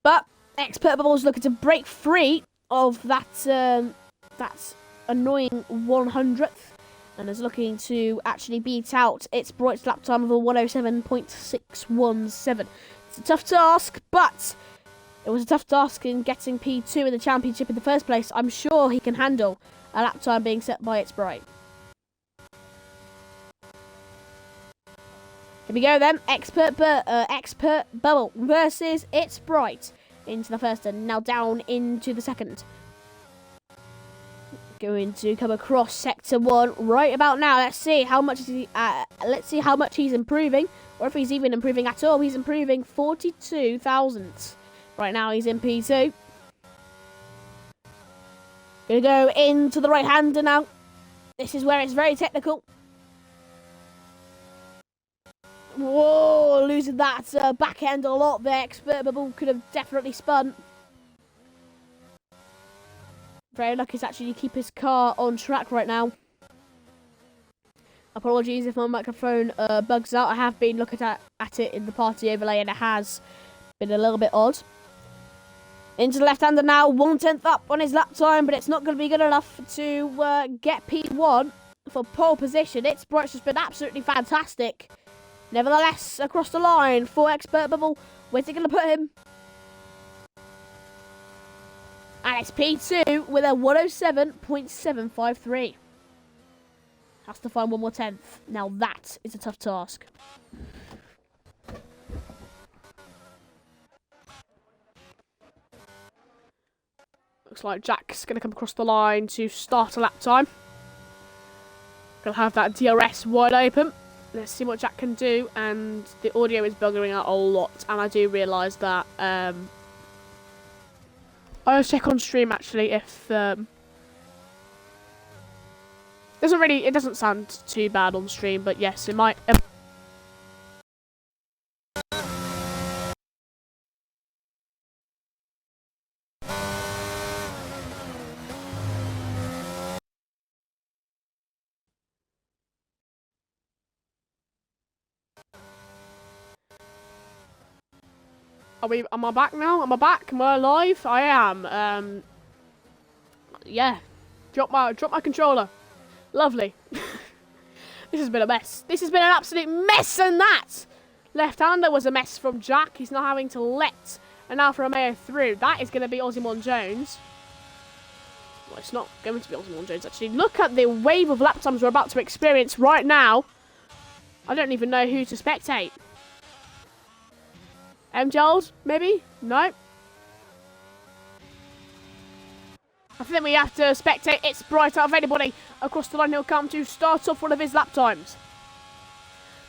But Expert Bubble's looking to break free of that that annoying 100th. And is looking to actually beat out It's Bright's lap time of a 107.617. It's a tough task, but it was a tough task in getting P2 in the championship in the first place. I'm sure he can handle a lap time being set by It's Bright. Here we go then. Expert Bubble versus It's Bright into the first and now down into the second. Going to come across Sector 1 right about now. Let's see how much he's improving, or if he's even improving at all. He's improving 42 thousandths. Right now he's in P2. Gonna go into the right hander now. This is where it's very technical. Whoa, losing that back end a lot there. Expert Bubble could have definitely spun. Very lucky to actually keep his car on track right now. Apologies if my microphone bugs out. I have been looking at it in the party overlay and it has been a little bit odd. Into the left-hander now. 1 tenth up on his lap time, but it's not going to be good enough to get P1 for pole position. It's Bright's just been absolutely fantastic. Nevertheless, across the line for Expert Bubble. Where's it going to put him? And it's P2 with a 107.753. Has to find 1 more tenth. Now that is a tough task. looks like Jack's going to come across the line to start a lap time. Gonna have that DRS wide open. Let's see what Jack can do. And the audio is buggering out a lot, and I do realise that. I'll check on stream actually if it doesn't sound too bad on stream, but yes, it might. Am I back now? Am I back? Am I alive? I am. Yeah. Drop my controller. Lovely. This has been a mess. This has been an absolute mess, and that left-hander was a mess from Jack. He's not having to let an Alfa Romeo through. That is going to be Osimon Jones. Well, it's not going to be Osimon Jones, actually. Look at the wave of lap times we're about to experience right now. I don't even know who to spectate. Giles, maybe? No. I think we have to spectate It's Bright out of anybody across the line. He'll come to start off one of his lap times.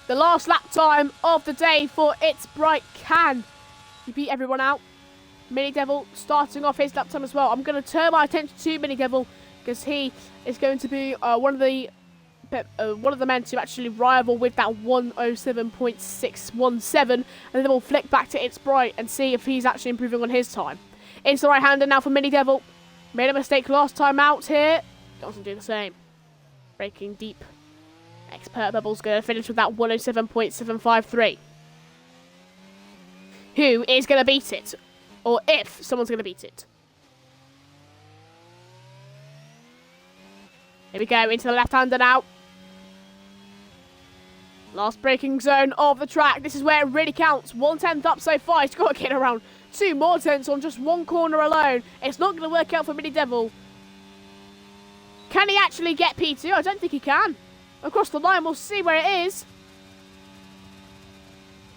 The last lap time of the day for It's Bright. Can he beat everyone out? Mini Devil starting off his lap time as well. I'm going to turn my attention to Mini Devil because he is going to be one of the men to actually rival with that 107.617, and then we'll flick back to It's Bright and see if he's actually improving on his time. Into the right-hander now for Mini Devil. Made a mistake last time out here. Doesn't do the same. Breaking deep. Expert Bubble's going to finish with that 107.753. Who is going to beat it? Or if someone's going to beat it. Here we go, into the left-hander now. Last braking zone of the track. This is where it really counts. 1/10 up so far. He's got to get around 2 more tenths on just one corner alone. It's not going to work out for Mini Devil. Can he actually get P2? I don't think he can. Across the line, we'll see where it is.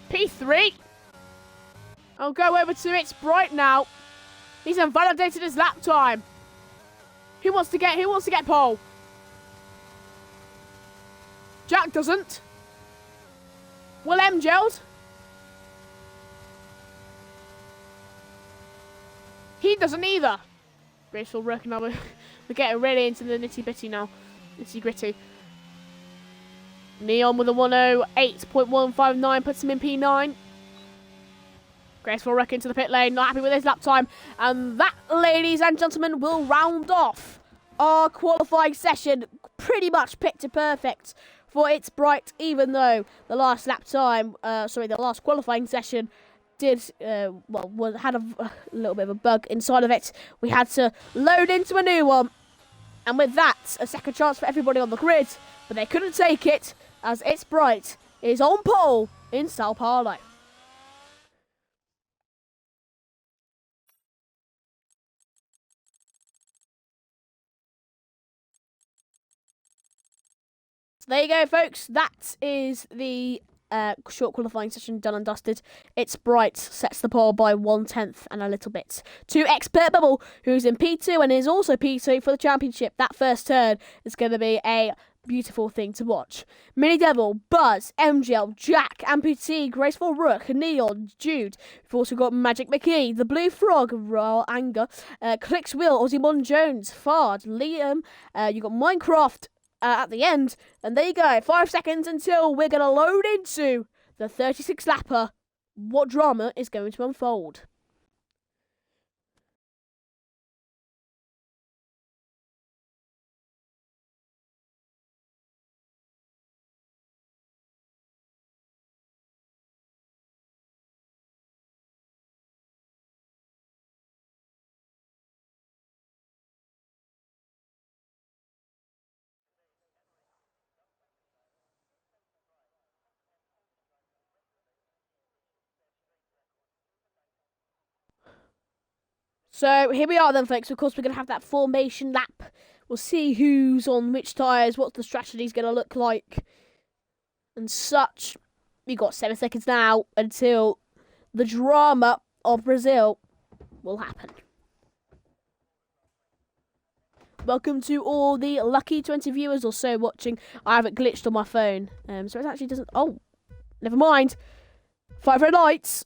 P3. I'll go over to It's Bright now. He's invalidated his lap time. Who wants to get pole? Jack doesn't. Will M gelled? He doesn't either. Graceful Rook and we're getting really into the nitty-bitty now. Nitty-gritty. Neon with a 108.159 puts him in P9. Graceful Rook into the pit lane, not happy with his lap time. And that, ladies and gentlemen, will round off our qualifying session. Pretty much picture perfect for It's Bright, even though the last the last qualifying session had a little bit of a bug inside of it. We had to load into a new one, and with that, a second chance for everybody on the grid, but they couldn't take it as It's Bright is on pole in Sao Paulo. There you go, folks. That is the short qualifying session done and dusted. It's Bright sets the pole by 1/10 and a little bit to Expert Bubble, who's in P2 and is also P2 for the championship. That first turn is going to be a beautiful thing to watch. Mini Devil, Buzz, MGL, Jack, Amputee, Graceful Rook, Neon, Jude. We've also got Magic McKee, the Blue Frog, Royal Anger, Clicks Will, Osimon Jones, Fard, Liam. You got Minecraft at the end, and there you go, 5 seconds until we're going to load into the 36 lapper. What drama is going to unfold? So here we are then, folks. Of course, we're going to have that formation lap. We'll see who's on which tyres, what the strategy's going to look like, and such. We've got 7 seconds now until the drama of Brazil will happen. Welcome to all the lucky 20 viewers or so watching. I have it glitched on my phone. So it actually doesn't... Oh, never mind. 5 red lights.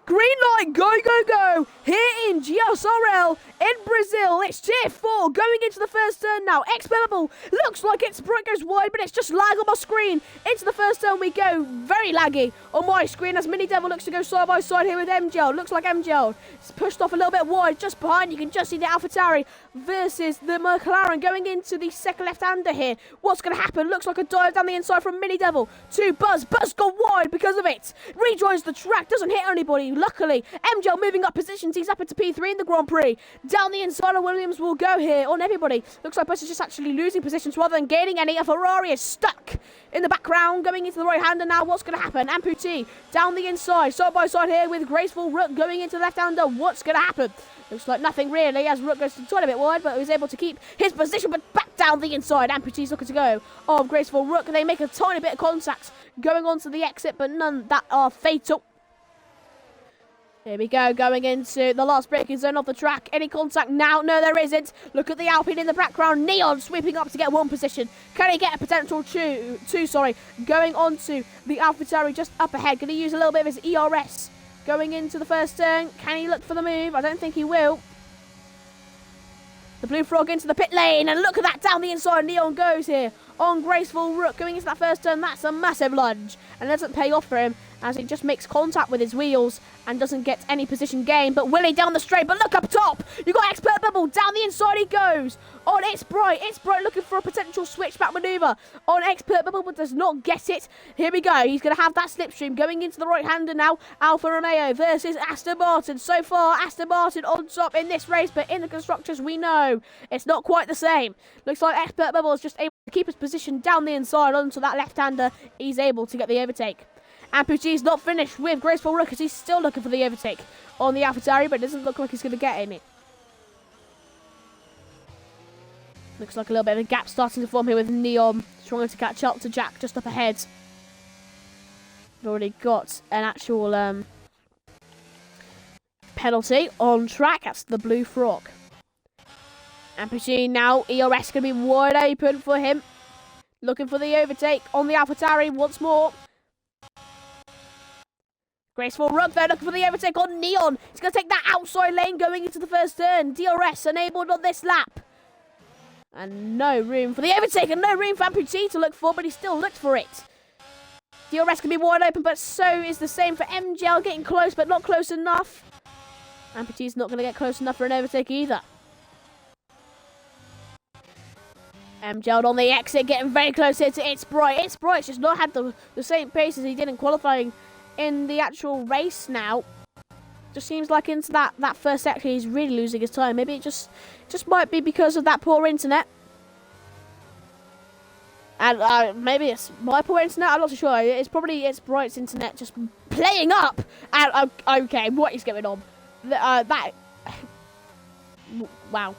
Green light, go, go, go! Here in GSRL in Brazil, it's tier 4 going into the first turn now. Expellable, looks like it's Sprite goes wide, but it's just lag on my screen. Into the first turn we go, very laggy on my screen as Mini Devil looks to go side by side here with MGL. Looks like MGL is pushed off a little bit wide, just behind. You can just see the AlphaTauri versus the McLaren going into the second left-hander here. What's going to happen? Looks like a dive down the inside from Mini Devil to Buzz. Buzz gone wide because of it. Rejoins the track, doesn't hit anybody. Luckily, MGL moving up positions. He's up into P3 in the Grand Prix. Down the inside of Williams will go here on everybody. Looks like Buzz is just actually losing positions rather than gaining any. A Ferrari is stuck in the background going into the right-hander now. What's going to happen? Amputee down the inside, side by side here with Graceful Rook going into the left-hander. What's going to happen? Looks like nothing really as Rook goes to the toilet a bit wide, but he was able to keep his position, but back down the inside. Amputee's looking to go of Graceful Rook. They make a tiny bit of contact going onto the exit, but none that are fatal. Here we go, going into the last braking zone of the track. Any contact now? No, there isn't. Look at the Alpine in the background. Neon sweeping up to get one position. Can he get a potential two? Going on to the AlphaTauri just up ahead. Can he use a little bit of his ERS? Going into the first turn. Can he look for the move? I don't think he will. The Blue Frog into the pit lane. And look at that down the inside. Neon goes here on Graceful Rook. Going into that first turn. That's a massive lunge. And it doesn't pay off for him as he just makes contact with his wheels and doesn't get any position gain. But Willie down the straight. But look up top. You got Expert Bubble. Down the inside he goes. On It's Bright. It's Bright looking for a potential switchback manoeuvre. On Expert Bubble, but does not get it. Here we go. He's going to have that slipstream going into the right-hander now. Alfa Romeo versus Aston Martin. So far, Aston Martin on top in this race. But in the constructors, we know it's not quite the same. Looks like Expert Bubble is just able to keep his position down the inside onto that left-hander. He's able to get the overtake. Amputee's not finished with Graceful Rook as he's still looking for the overtake on the AlphaTauri, but it doesn't look like he's going to get any. Looks like a little bit of a gap starting to form here with Neon trying to catch up to Jack just up ahead. We've already got an actual penalty on track. That's the Blue Frog. Amputee now, ERS going to be wide open for him. Looking for the overtake on the AlphaTauri once more. Graceful Rook there looking for the overtake on Neon. He's going to take that outside lane going into the first turn. DRS enabled on this lap. And no room for the overtake and no room for Amputee to look for, but he still looked for it. DRS can be wide open, but so is the same for MGL. Getting close, but not close enough. Amputee's not going to get close enough for an overtake either. MGL on the exit, getting very close here to It's Bright. It's Bright's just not had the same pace as he did in qualifying in the actual race now. Just seems like into that first section he's really losing his time. Maybe it just might be because of that poor internet. And maybe it's my poor internet, I'm not too sure. It's probably It's Bright's internet just playing up. And okay, what is going on? Wow.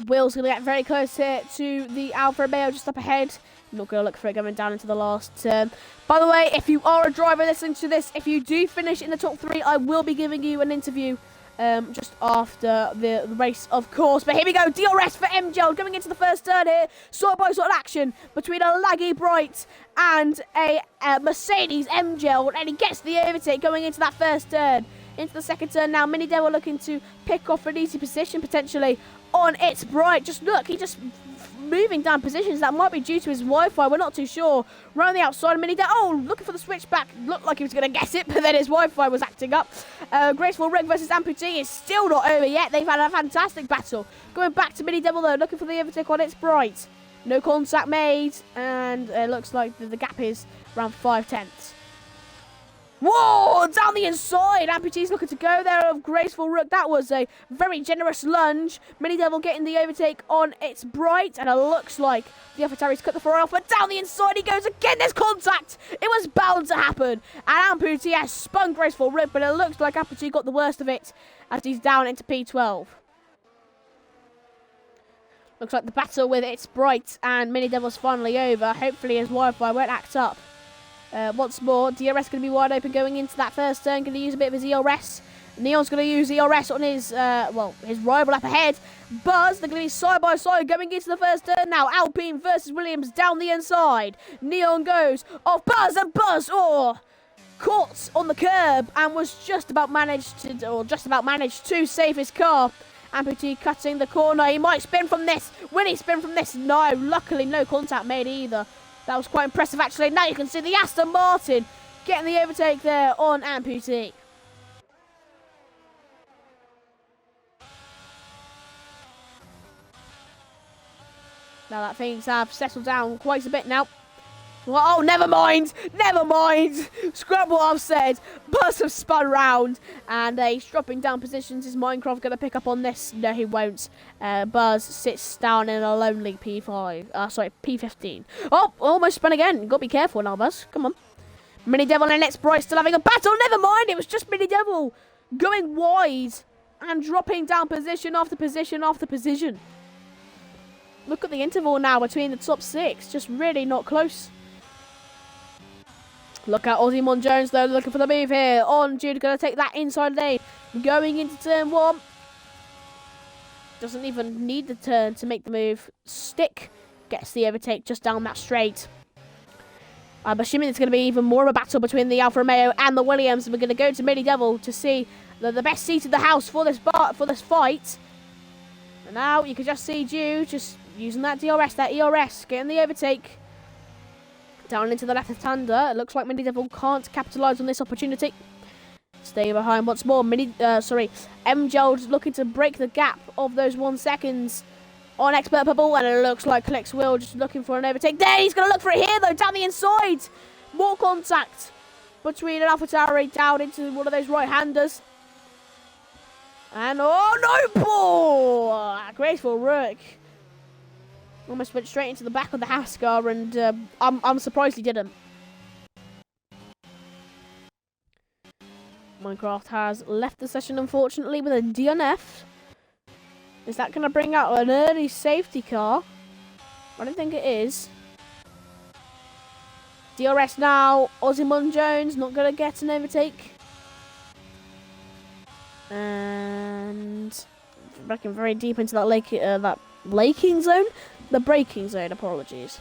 Will's going to get very close here to the Alfa Romeo just up ahead. Not going to look for it going down into the last turn. By the way, if you are a driver listening to this, if you do finish in the top 3, I will be giving you an interview just after the race, of course. But here we go, DRS for MGL going into the first turn here. Side-by-side action between a laggy Bright and a Mercedes MGL. And he gets the overtake going into that first turn. Into the second turn now. Mini Devil looking to pick off an easy position potentially on It's Bright. Just look, he just moving down positions. That might be due to his Wi-Fi. We're not too sure. Around the outside, Mini Devil. Oh, looking for the switchback. Looked like he was going to get it, but then his Wi-Fi was acting up. Graceful Rook versus Amputee is still not over yet. They've had a fantastic battle. Going back to Mini Devil though, looking for the overtake on It's Bright. No contact made, and it looks like the gap is around 5/10. Whoa! Down the inside! Amputee's looking to go there of Graceful Rook. That was a very generous lunge. Mini Devil getting the overtake on It's Bright. And it looks like the AlphaTauri's cut the Ferrari off. But down the inside he goes again. There's contact! It was bound to happen. And Amputee has spun Graceful Rook. But it looks like Amputee got the worst of it as he's down into P12. Looks like the battle with It's Bright and Mini Devil's finally over. Hopefully his Wi-Fi won't act up Once more, DRS going to be wide open going into that first turn. Going to use a bit of his ERS. Neon's going to use ERS on his, his rival up ahead. Buzz, they're going to be side by side going into the first turn now. Alpine versus Williams down the inside. Neon goes off Buzz, and Buzz, caught on the curb and was just about managed to save his car. Amputee cutting the corner. He might spin from this. Will he spin from this? No, luckily no contact made either. That was quite impressive actually. Now you can see the Aston Martin getting the overtake there on Amputee. Now that things have settled down quite a bit now. Well, oh, never mind. Scrap what I've said. Buzz have spun round and he's dropping down positions. Is Minecraft going to pick up on this? No, he won't. Buzz sits down in a lonely P15. Oh, almost spun again. Got to be careful now, Buzz. Come on. Mini Devil and Let's Bright still having a battle. Never mind. It was just Mini Devil going wide and dropping down position after position after position. Look at the interval now between the top 6. Just really not close. Look at Ozzymon Jones though, looking for the move here. On Jude, going to take that inside lane. Going into turn 1. Doesn't even need the turn to make the move. Stick gets the overtake just down that straight. I'm assuming it's going to be even more of a battle between the Alfa Romeo and the Williams. We're going to go to Mini Devil to see the best seat in the house for this fight. And now you can just see Jude just using that ERS, getting the overtake. Down into the left-hander. It looks like Mini Devil can't capitalise on this opportunity. Staying behind once more. M-Gel looking to break the gap of those 1 seconds on Expert Purple. And it looks like Clicks Will just looking for an overtake. There, he's going to look for it here though, down the inside. More contact between an AlphaTauri down into one of those right-handers. And oh no, ball! Graceful Rook. Almost went straight into the back of the house car, and I'm surprised he didn't. Minecraft has left the session, unfortunately, with a DNF. Is that going to bring out an early safety car? I don't think it is. DRS now. Ozzymon Jones not going to get an overtake. And braking very deep into that laking zone. The braking zone, apologies.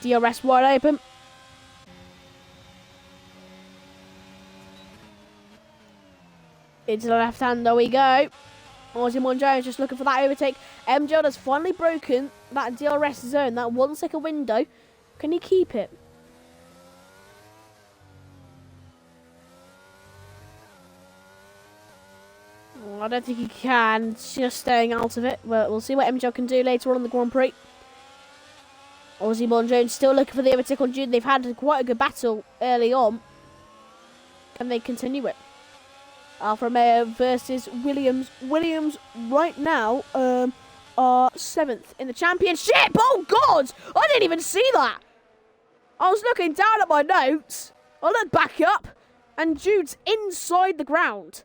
DRS wide open. Into the left hand, there we go. Ozzymon Jones just looking for that overtake. MJ has finally broken that DRS zone, that 1 second window. Can he keep it? I don't think he can. Just staying out of it. Well, we'll see what MJ can do later on in the Grand Prix. Ozzymon Jones still looking for the overtake on Jude. They've had quite a good battle early on. Can they continue it? Alfa Romeo versus Williams. Williams right now are 7th in the championship. Oh God! I didn't even see that. I was looking down at my notes. I looked back up, and Jude's inside the ground.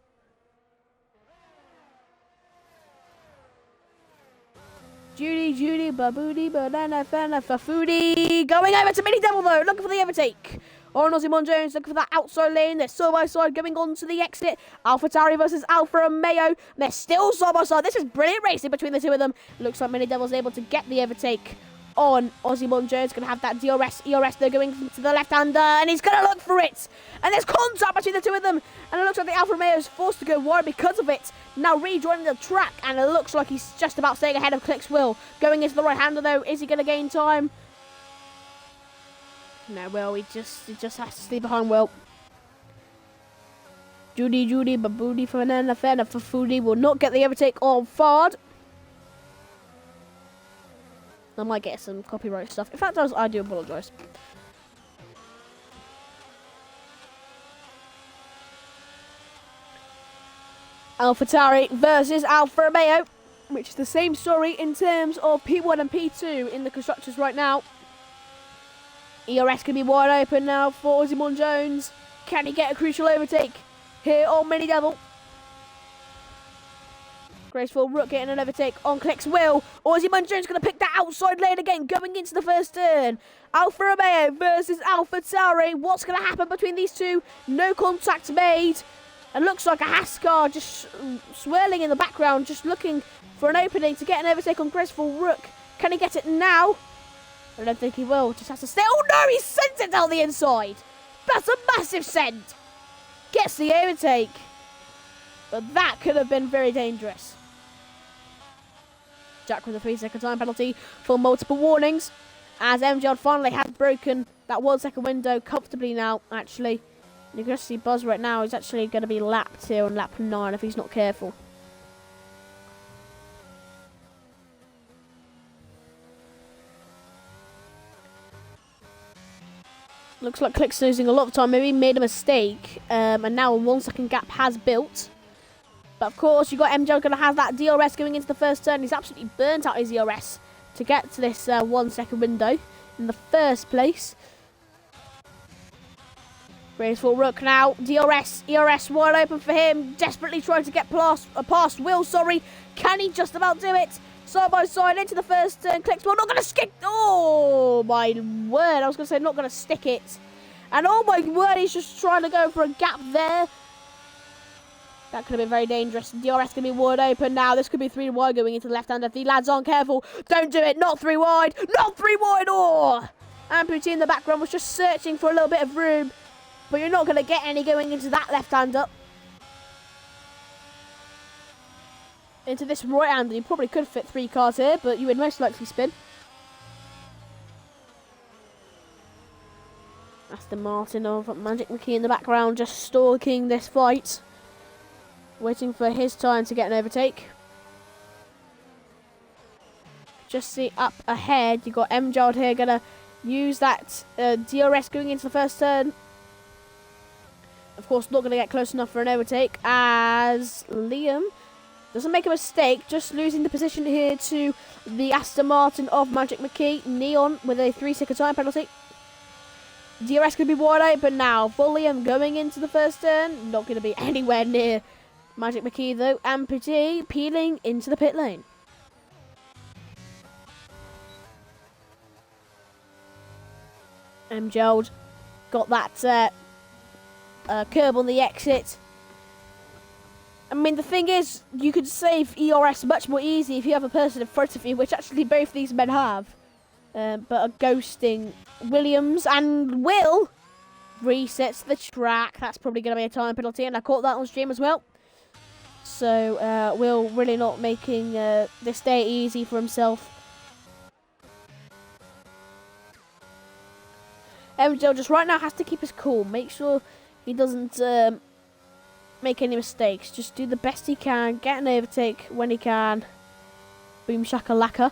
Judy, baboody, banana, fana, fafoody. Going over to Mini Devil though, looking for the overtake. On Ozzymon Jones, looking for that outside lane. They're side by side going on to the exit. AlphaTauri versus Alfa Romeo. They're still side by side. This is brilliant racing between the two of them. Looks like Mini Devil's able to get the overtake on Ozzymon Jones. Going to have that ERS. They're going to the left-hander, and he's going to look for it. And there's contact between the two of them. And it looks like the Alfa Romeo is forced to go wide because of it. Now rejoining the track, and it looks like he's just about staying ahead of Clicks Will. Going into the right-hander, though. Is he going to gain time? No, Will. He just has to stay behind Will. Judy, baboody, banana, fana, fafoody will not get the overtake on Fard. I might get some copyright stuff. If that does, I do apologise. AlphaTauri versus Alfa Romeo, which is the same story in terms of P1 and P2 in the constructors right now. ERS can be wide open now for Ozzymon Jones. Can he get a crucial overtake here on Mini Devil? Graceful Rook getting an overtake on Clicks Will. Ozzy Munjone's going to pick that outside lane again, going into the first turn. Alpha Romeo versus Alpha Tauri. What's going to happen between these two? No contact made. And looks like a Haskar just swirling in the background, just looking for an opening to get an overtake on Graceful Rook. Can he get it now? I don't think he will. Just has to stay. Oh no, he sent it down the inside. That's a massive send. Gets the overtake. But that could have been very dangerous. Jack with a 3-second time penalty for multiple warnings. As MGL finally has broken that 1 second window comfortably now, actually. You can just see Buzz right now is actually going to be lapped here on lap 9 if he's not careful. Looks like Click's losing a lot of time. Maybe he made a mistake. And now a 1 second gap has built. But of course, you've got MJ going to have that DRS going into the first turn. He's absolutely burnt out his DRS to get to this 1 second window in the first place. Graceful Rook now. DRS, ERS wide open for him. Desperately trying to get past Will, sorry. Can he just about do it? Side by side into the first turn. Clicks well, not going to stick. Oh my word. I was going to say not going to stick it. And oh my word, he's just trying to go for a gap there. That could have been very dangerous. DRS going to be wide open now. This could be 3 wide going into the left-hander. If the lads aren't careful, don't do it. Not 3 wide. Not 3 wide. Oh! Amputee in the background was just searching for a little bit of room. But you're not going to get any going into that left-hander. Into this right-hander. You probably could fit 3 cars here, but you would most likely spin. Aston Martin of Magic McKee in the background, just stalking this fight. Waiting for his time to get an overtake. Just see up ahead, you've got MJard here going to use that DRS going into the first turn. Of course, not going to get close enough for an overtake as Liam doesn't make a mistake, just losing the position here to the Aston Martin of Magic McKee. Neon with a 3-second time penalty. DRS could be wide open now. For Liam going into the first turn, not going to be anywhere near Magic McKee though. Amputee peeling into the pit lane. Gerald got that curb on the exit. I mean, the thing is, you could save ERS much more easy if you have a person in front of you, which actually both these men have. But are ghosting Williams, and Will resets the track. That's probably going to be a time penalty, and I caught that on stream as well. So Will really not making this day easy for himself. MJ just right now has to keep his cool. Make sure he doesn't make any mistakes. Just do the best he can. Get an overtake when he can. Boom shakalaka.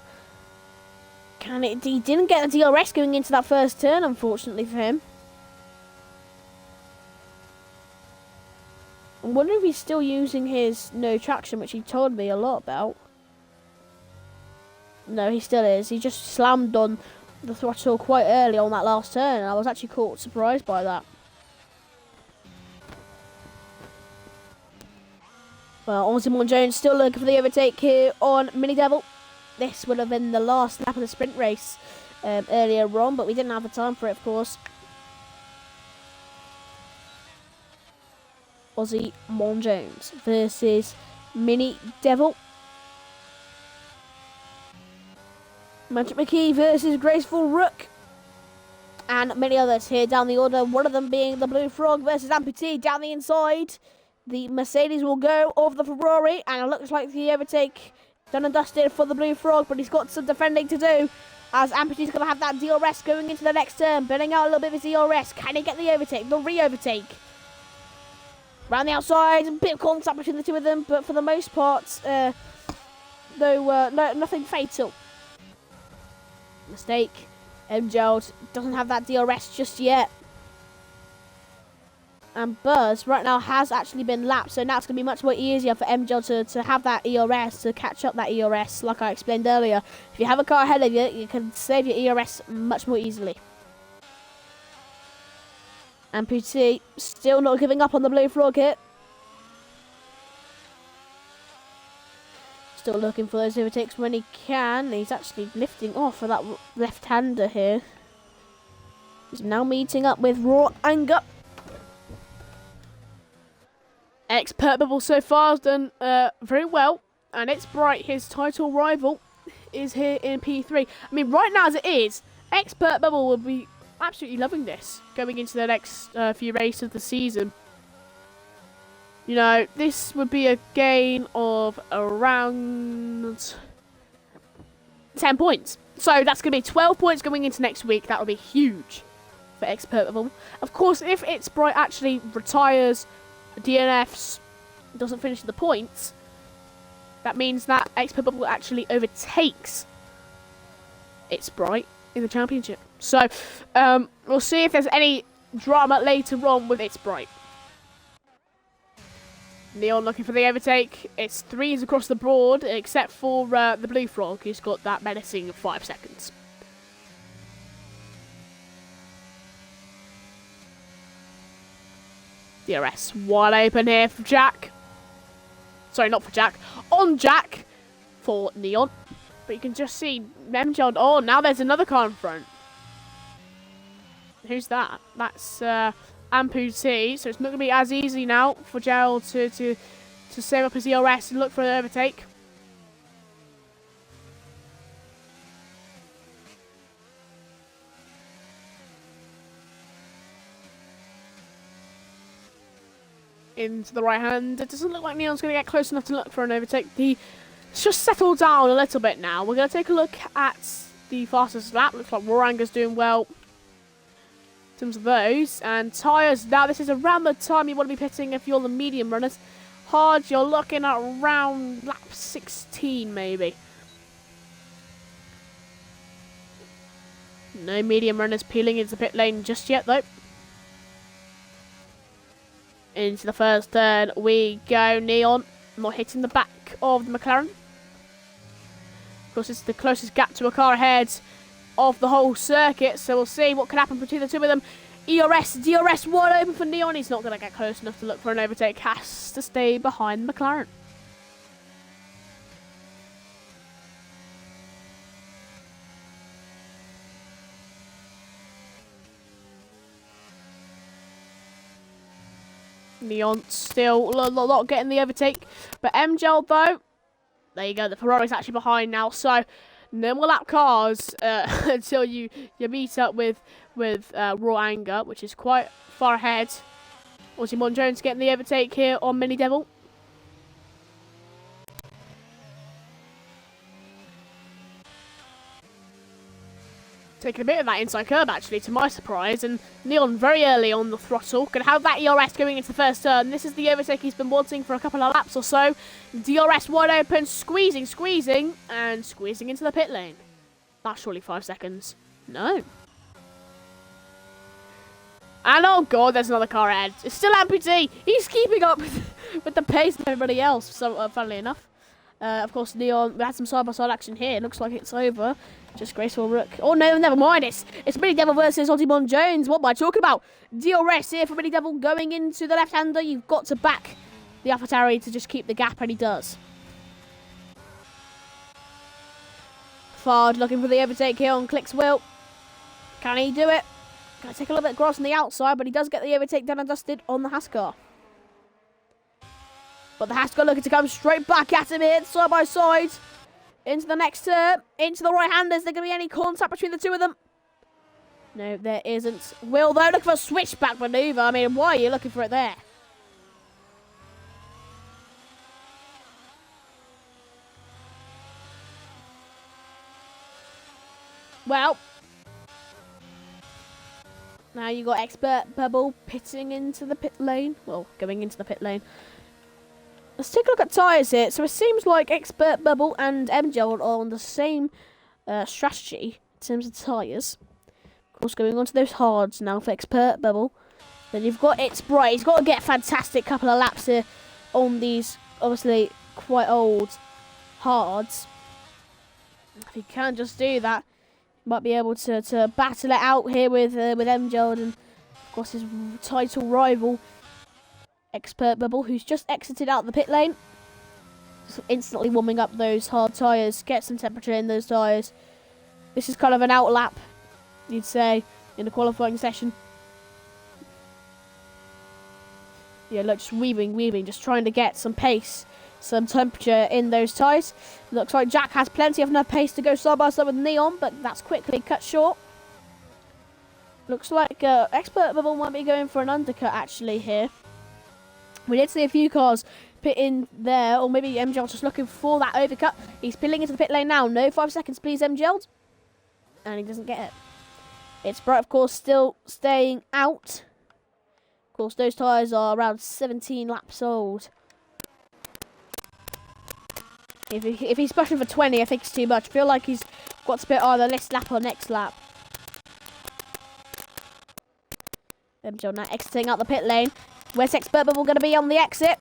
He didn't get the DRS going into that first turn, unfortunately for him. I wonder if he's still using his no traction, which he told me a lot about. No, he still is. He just slammed on the throttle quite early on that last turn, and I was actually caught surprised by that. Well, Ozzy Jones still looking for the overtake here on Mini Devil. This would have been the last lap of the sprint race earlier on, but we didn't have the time for it, of course. Ozzy Jones versus Mini Devil. Magic McKee versus Graceful Rook. And many others here down the order. One of them being the Blue Frog versus Amputee down the inside. The Mercedes will go over the Ferrari. And it looks like the overtake done and dusted for the Blue Frog. But he's got some defending to do. As Amputee's going to have that DRS going into the next turn. Burning out a little bit of his DRS. Can he get the overtake? The re-overtake. Round the outside. A bit of contact between the two of them. But for the most part, nothing fatal. Mistake. MJ doesn't have that DRS just yet. And Buzz right now has actually been lapped, so now it's going to be much more easier for MJ to have that ERS, to catch up that ERS, like I explained earlier. If you have a car ahead of you, you can save your ERS much more easily. Amputee still not giving up on the Blue Frog here. Still looking for those overtakes when he can. He's actually lifting off for that left-hander here. He's now meeting up with Raw Anger. Expert Bubble so far has done very well. And It's Bright, his title rival, is here in P3. I mean, right now as it is, Expert Bubble will be absolutely loving this going into the next few races of the season. You know, this would be a gain of around 10 points. So that's going to be 12 points going into next week. That would be huge for Expert Bubble. Of course, if It's Bright actually retires, DNFs, doesn't finish the points, that means that Expert Bubble actually overtakes It's Bright in the championship. So we'll see if there's any drama later on with It's Bright. Neon looking for the overtake. It's threes across the board, except for the Blue Frog, who's got that menacing 5 seconds. DRS wide open here for Jack. Sorry, not for Jack. On Jack for Neon. But you can just see Memchild. Oh, now there's another car in front. Who's that? That's Amputee. So it's not going to be as easy now for Gerald to save up his ERS and look for an overtake. Into the right hand. It doesn't look like Neon's going to get close enough to look for an overtake. It's just settled down a little bit now. We're going to take a look at the fastest lap. Looks like Waranga's doing well in terms of those. And tyres. Now, this is around the time you want to be pitting if you're the medium runners. Hard, you're looking at around lap 16, maybe. No medium runners peeling into the pit lane just yet, though. Into the first turn we go. Neon not hitting the back of the McLaren. Of course, it's the closest gap to a car ahead of the whole circuit, so we'll see what can happen between the two of them. ERS, DRS wide open for Neon. He's not going to get close enough to look for an overtake. Has to stay behind McLaren. Neon still not getting the overtake. But MGL, though, there you go. The Ferrari's actually behind now. So no more lap cars until you meet up with Raw Anger, which is quite far ahead. Mon Jones getting the overtake here on Mini Devil. Taking a bit of that inside curb, actually, to my surprise. And Neon very early on the throttle. Going to have that ERS going into the first turn. This is the overtake he's been wanting for a couple of laps or so. DRS wide open, squeezing, and squeezing into the pit lane. That's surely 5 seconds. No. And oh god, there's another car ahead. It's still Amputee. He's keeping up with the pace of everybody else, so funnily enough. Of course, Neon, we had some side-by-side action here. It looks like it's over. Just Graceful Rook. Oh, no, never mind. It's Mini Devil versus Mon Jones. What am I talking about? DRS here for Mini Devil going into the left-hander. You've got to back the AlphaTauri to just keep the gap, and he does. Fard looking for the overtake here on Click's Will. Can he do it? Going to take a little bit of grass on the outside, but he does get the overtake done and dusted on the Haas car. But the Haas car looking to come straight back at him here, side by side. Into the next turn, into the right-hander. Is there going to be any contact between the two of them? No, there isn't. Will, though, looking for a switchback manoeuvre. I mean, why are you looking for it there? Well, now you got Expert Bubble pitting into the pit lane. Well, going into the pit lane. Let's take a look at tyres here. So it seems like Expert Bubble and MGL are on the same strategy in terms of tyres. Of course, going on to those hards now for Expert Bubble. Then you've got It's Bright. He's got to get a fantastic couple of laps here on these, obviously, quite old hards. If he can just do that, he might be able to battle it out here with MGL and, of course, his title rival, Expert Bubble, who's just exited out the pit lane. instantly warming up those hard tyres, get some temperature in those tyres. This is kind of an out lap, you'd say, in the qualifying session. Yeah, look, just weaving, just trying to get some pace, some temperature in those tyres. Looks like Jack has plenty of enough pace to go side by side with Neon, but that's quickly cut short. Looks like Expert Bubble might be going for an undercut actually here. We did see a few cars pit in there, or maybe MGL's just looking for that overcut. He's peeling into the pit lane now. No 5 seconds, please, MGL. And he doesn't get it. It's Bright, of course, still staying out. Of course, those tyres are around 17 laps old. If he's pushing for 20, I think it's too much. I feel like he's got to pit either this lap or next lap. MGL now exiting out the pit lane. Where's Expert Bubble going to be on the exit?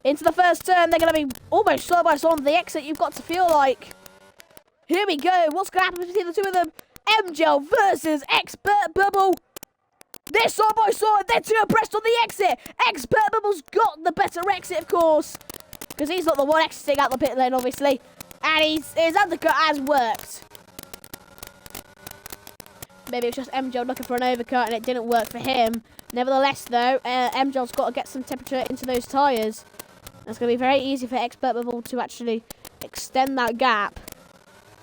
Into the first turn, they're going to be almost side by side on the exit. You've got to feel like... Here we go. What's going to happen between the two of them? MGL versus Expert Bubble. They're side by side. They're too abreast on the exit. Expert Bubble's got the better exit, of course. Because he's not the one exiting out the pit lane, obviously. And his undercut has worked. Maybe it's just MGL looking for an overcut and it didn't work for him. Nevertheless, though, MGL's got to get some temperature into those tyres. It's going to be very easy for Expert Bubble to actually extend that gap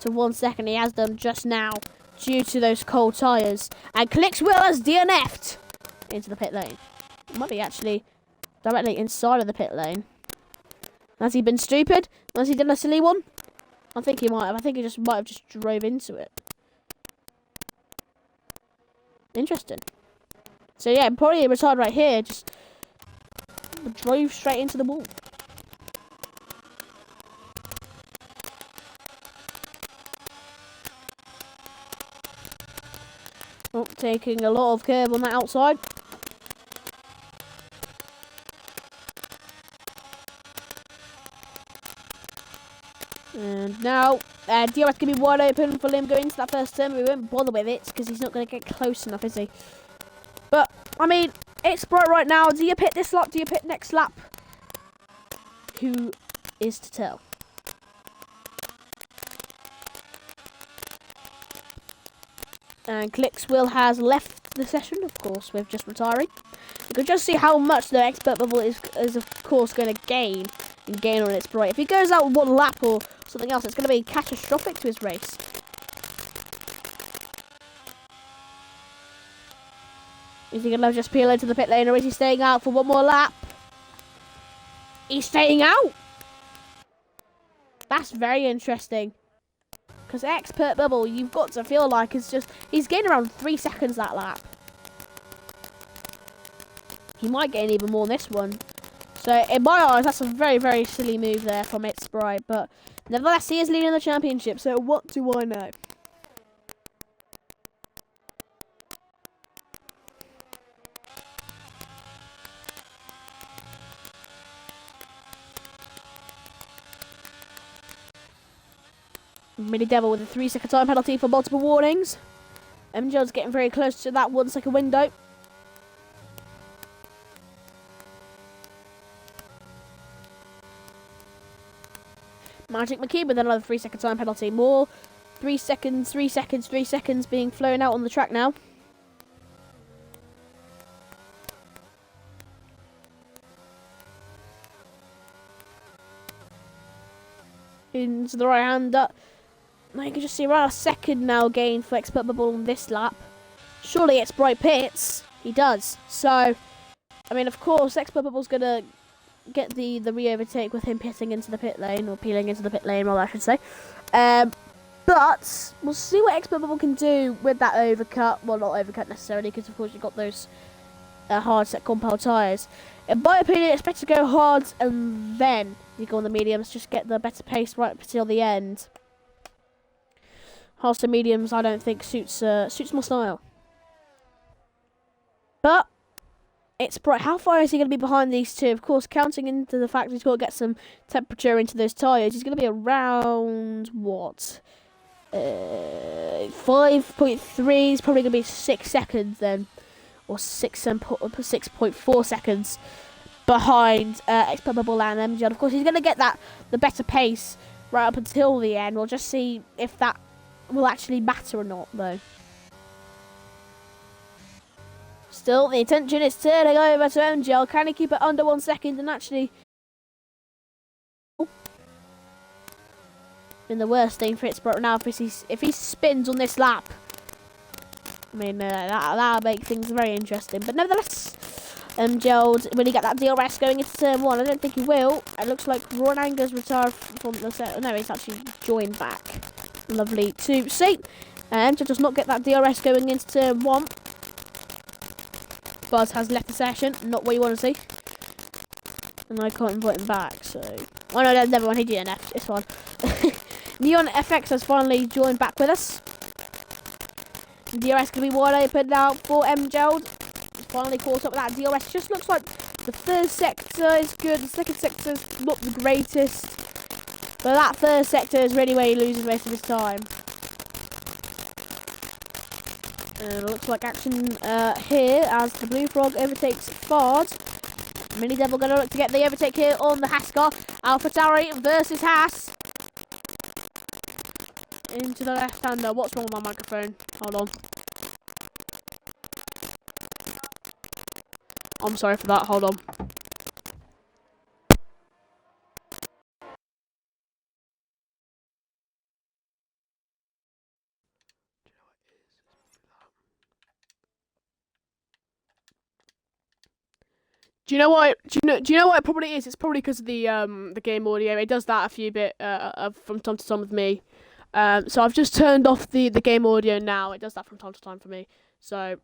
to 1 second. He has done just now due to those cold tyres. And Clicks Will has DNF'd into the pit lane. It might be actually directly inside of the pit lane. Has he been stupid? Has he done a silly one? I think he might have. I think he just might have just drove into it. Interesting. So yeah, probably retired right here. Just drove straight into the wall. Oh, taking a lot of curve on that outside. And now, DRS going to be wide open for him going into that first turn. We won't bother with it because he's not going to get close enough, is he? But, I mean, it's bright right now. Do you pit this lap? Do you pit next lap? Who is to tell? And Clicks Will has left the session, of course, with just retiring. You can just see how much the Expert Bubble is of course, going to gain on its bright. If he goes out one lap or something else, it's going to be catastrophic to his race. Is he going to just peel into the pit lane, or is he staying out for one more lap? He's staying out! That's very interesting. Because Expert Bubble, you've got to feel like he's gained around 3 seconds that lap. He might gain even more in this one. So, in my eyes, that's a very, very silly move there from It's Sprite. But, nevertheless, he is leading the championship. So, what do I know? Mini Devil with a 3 second time penalty for multiple warnings. MGL's getting very close to that 1 second window. Magic McKee with another 3 second time penalty. More 3 seconds, 3 seconds, 3 seconds being flown out on the track now. Into the right hand. Now you can just see around a second now gain for Expert Bubble on this lap. Surely it's bright pits. He does. So, I mean, of course, Expert Bubble's going to get the re-overtake with him pitting into the pit lane, or peeling into the pit lane, well, I should say. But we'll see what Expert Bubble can do with that overcut. Well, not overcut necessarily, because of course you've got those hard set compound tyres. In my opinion, it's better to go hard and then you go on the mediums, just get the better pace right up until the end. Hards to mediums, I don't think suits my style. But it's bright. How far is he going to be behind these two? Of course, counting into the fact he's got to get some temperature into those tyres, he's going to be around what? 5.3. He's probably going to be 6 seconds then, or 6.4 seconds. behind Expert Bubble and MJ. Of course, he's going to get the better pace right up until the end. We'll just see if that will actually matter or not, though. Still, the attention is turning over to MJ. Can he keep it under 1 second and actually... And the worst thing for Expert now, if he spins on this lap, I mean, that'll make things very interesting. But nevertheless, Gerald, when he get that DRS going into turn 1, I don't think he will. It looks like Ron Anger's retired from the set. No, he's actually joined back. Lovely to see. And does not get that DRS going into turn 1. Buzz has left the session. Not what you want to see. And I can't invite him back, so... Oh no, never mind, he DNF. It's fine. Neon FX has finally joined back with us. DRS going to be wide open now for Gerald. Finally caught up with that DRS. Just looks like the first sector is good. The second sector is not the greatest. But that first sector is really where he loses most of his time. And it looks like action here as the Blue Frog overtakes Fard. Mini Devil going to look to get the overtake here on the Haas car. AlphaTauri versus Haas. Into the left-hander. What's wrong with my microphone? Hold on. I'm sorry for that. Hold on. Do you know what? Do you know what it probably is? It's probably because of the game audio. It does that a few bit from time to time with me. So I've just turned off the game audio now. It does that from time to time for me. So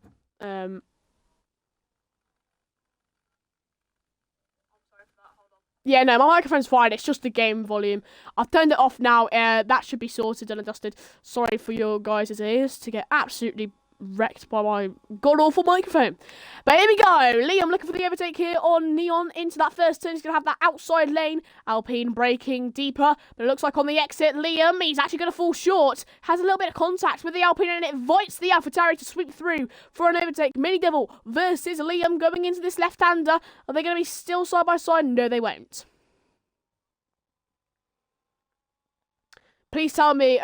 yeah, no, my microphone's fine. It's just the game volume. I've turned it off now. That should be sorted and adjusted. Sorry for your guys' ears to get absolutely wrecked by my god-awful microphone. But here we go. Liam looking for the overtake here on Neon into that first turn. He's going to have that outside lane. Alpine braking deeper. But it looks like on the exit, Liam, he's actually going to fall short. Has a little bit of contact with the Alpine and it invites the AlphaTauri to sweep through for an overtake. Mini Devil versus Liam going into this left-hander. Are they going to be still side by side? No, they won't. Please tell me,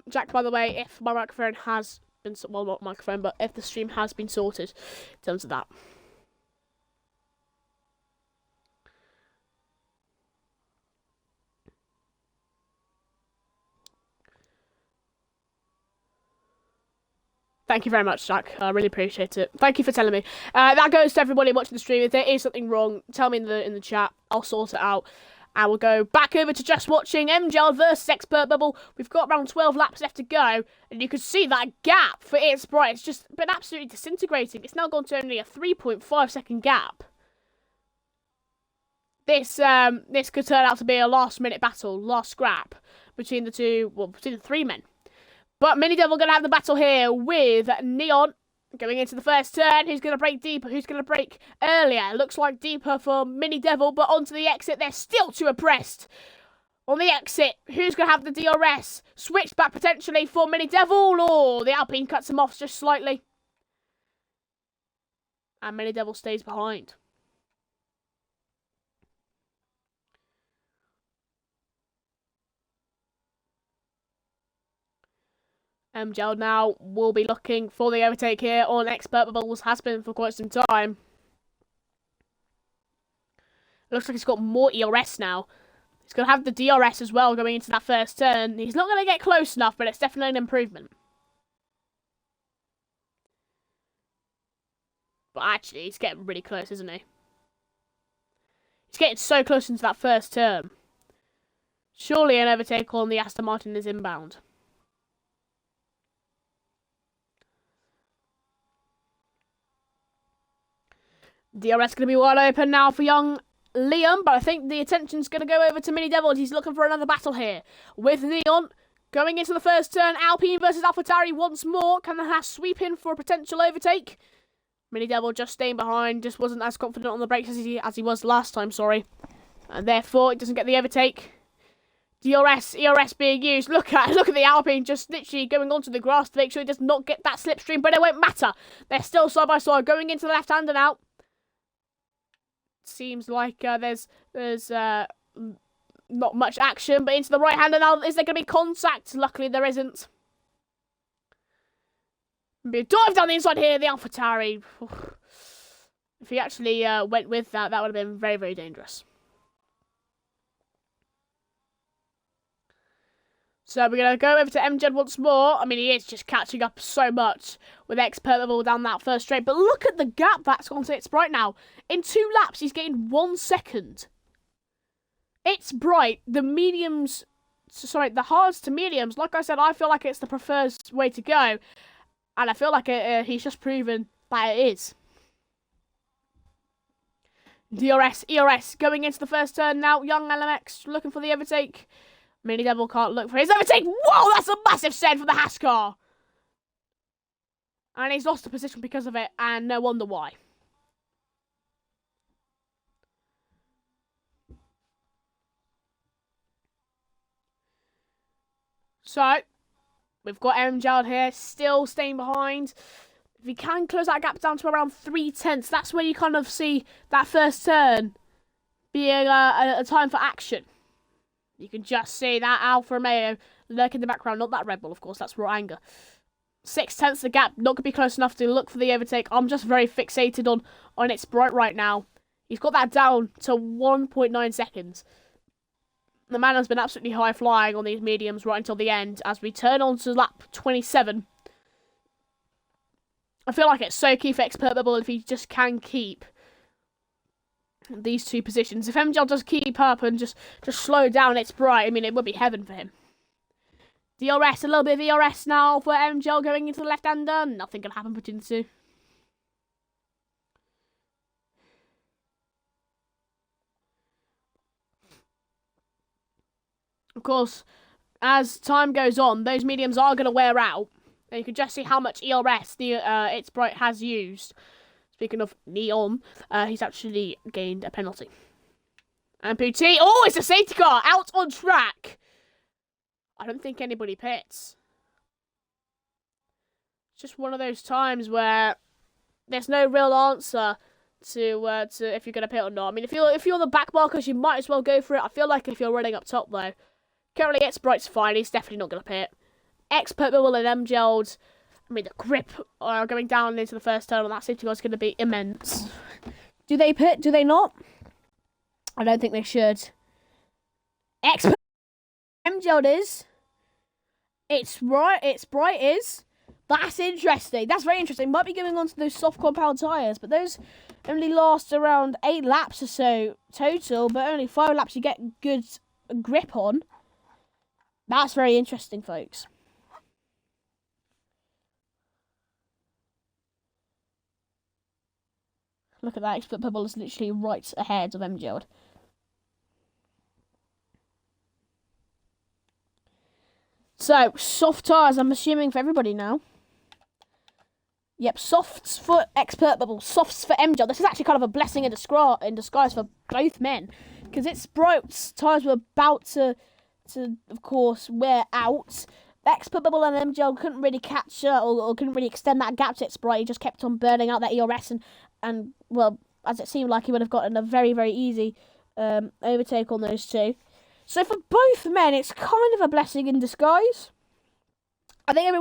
Jack, by the way, if my microphone has been, well, not microphone, but if the stream has been sorted in terms of that. Thank you very much, Jack. I really appreciate it. Thank you for telling me. That goes to everybody watching the stream. If there is something wrong, tell me in the chat. I'll sort it out. And we'll go back over to just watching MGL versus Expert Bubble. We've got around 12 laps left to go. And you can see that gap for its bright. It's just been absolutely disintegrating. It's now gone to only a 3.5 second gap. This could turn out to be a last minute battle, last scrap between the two, well, between the three men. But Mini Devil going to have the battle here with Neon. Going into the first turn, who's going to break deeper? Who's going to break earlier? Looks like deeper for Mini Devil, but onto the exit, they're still too oppressed. On the exit, who's going to have the DRS? Switched back potentially for Mini Devil, or the Alpine cuts him off just slightly. And Mini Devil stays behind. MGL now will be looking for the overtake here on Expert Bubbles, has been for quite some time. Looks like he's got more ERS now. He's going to have the DRS as well going into that first turn. He's not going to get close enough, but it's definitely an improvement. But actually, he's getting really close, isn't he? He's getting so close into that first turn. Surely an overtake on the Aston Martin is inbound. DRS going to be wide open now for young Liam, but I think the attention's going to go over to Mini Devil, and he's looking for another battle here. With Neon going into the first turn, Alpine versus AlphaTauri once more. Can the Haas sweep in for a potential overtake? Mini Devil just staying behind, just wasn't as confident on the brakes as he was last time, sorry. And therefore, it doesn't get the overtake. DRS, ERS being used. Look at the Alpine just literally going onto the grass to make sure he does not get that slipstream, but it won't matter. They're still side by side, going into the left-hander now. seems like there's not much action, but into the right hander now. Is there going to be contact? Luckily, there isn't. Be a dive down the inside here, the AlphaTauri. If he actually went with that, that would have been very, very dangerous. So we're going to go over to MJ once more. I mean, he is just catching up so much with Expert Level down that first straight. But look at the gap that's gone to It's Bright now. In 2 laps, he's gained 1 second. It's Bright, the mediums... Sorry, the hards to mediums. Like I said, I feel like it's the preferred way to go. And I feel like he's just proven that it is. DRS, ERS, going into the first turn now. Young LMX looking for the overtake. Mini Devil can't look for his overtake. Whoa, that's a massive send for the Haas car. And he's lost the position because of it, and no wonder why. So, we've got MJ here, still staying behind. If he can close that gap down to around 3/10, that's where you kind of see that first turn being a time for action. You can just see that Alfa Romeo lurking in the background. Not that Red Bull, of course. That's raw anger. 6/10 the gap. Not going to be close enough to look for the overtake. I'm just very fixated on It's Bright right now. He's got that down to 1.9 seconds. The man has been absolutely high flying on these mediums right until the end. As we turn on to lap 27. I feel like it's so key for Expert Bubble if he just can keep these 2 positions. If MJ does keep up and just slow down, It's Bright. I mean, it would be heaven for him. DRS, a little bit of ERS now for MJ going into the left-hander. Nothing can happen between the 2. Of course, as time goes on, those mediums are going to wear out. And you can just see how much ERS It's Bright has used. Speaking of Neon, he's actually gained a penalty. And Pooty, oh, it's a safety car out on track. I don't think anybody pits. It's just one of those times where there's no real answer to if you're going to pit or not. I mean, if you're the back markers, you might as well go for it. I feel like if you're running up top, though, currently It's Bright's fine. He's definitely not going to pit. Expert Bubble and MGL'd. I mean, the grip going down into the first turn on that safety car is going to be immense. Do they pit? Do they not? I don't think they should. Expert MGL'd is. It's Bright is. That's interesting. That's very interesting. Might be going on to those soft compound tyres, but those only last around 8 laps or so total, but only 5 laps you get good grip on. That's very interesting, folks. Look at that. Expert Bubble is literally right ahead of MGL'd. So, soft tyres, I'm assuming, for everybody now. Yep, softs for Expert Bubble, softs for MJ. This is actually kind of a blessing in disguise for both men. Because It's Bright's tyres were about to, of course, wear out. Expert Bubble and MJ couldn't really catch or couldn't really extend that gap to It's Bright. He just kept on burning out that ERS and, well, as it seemed like he would have gotten a very, very easy overtake on those 2. So for both men, it's kind of a blessing in disguise. I think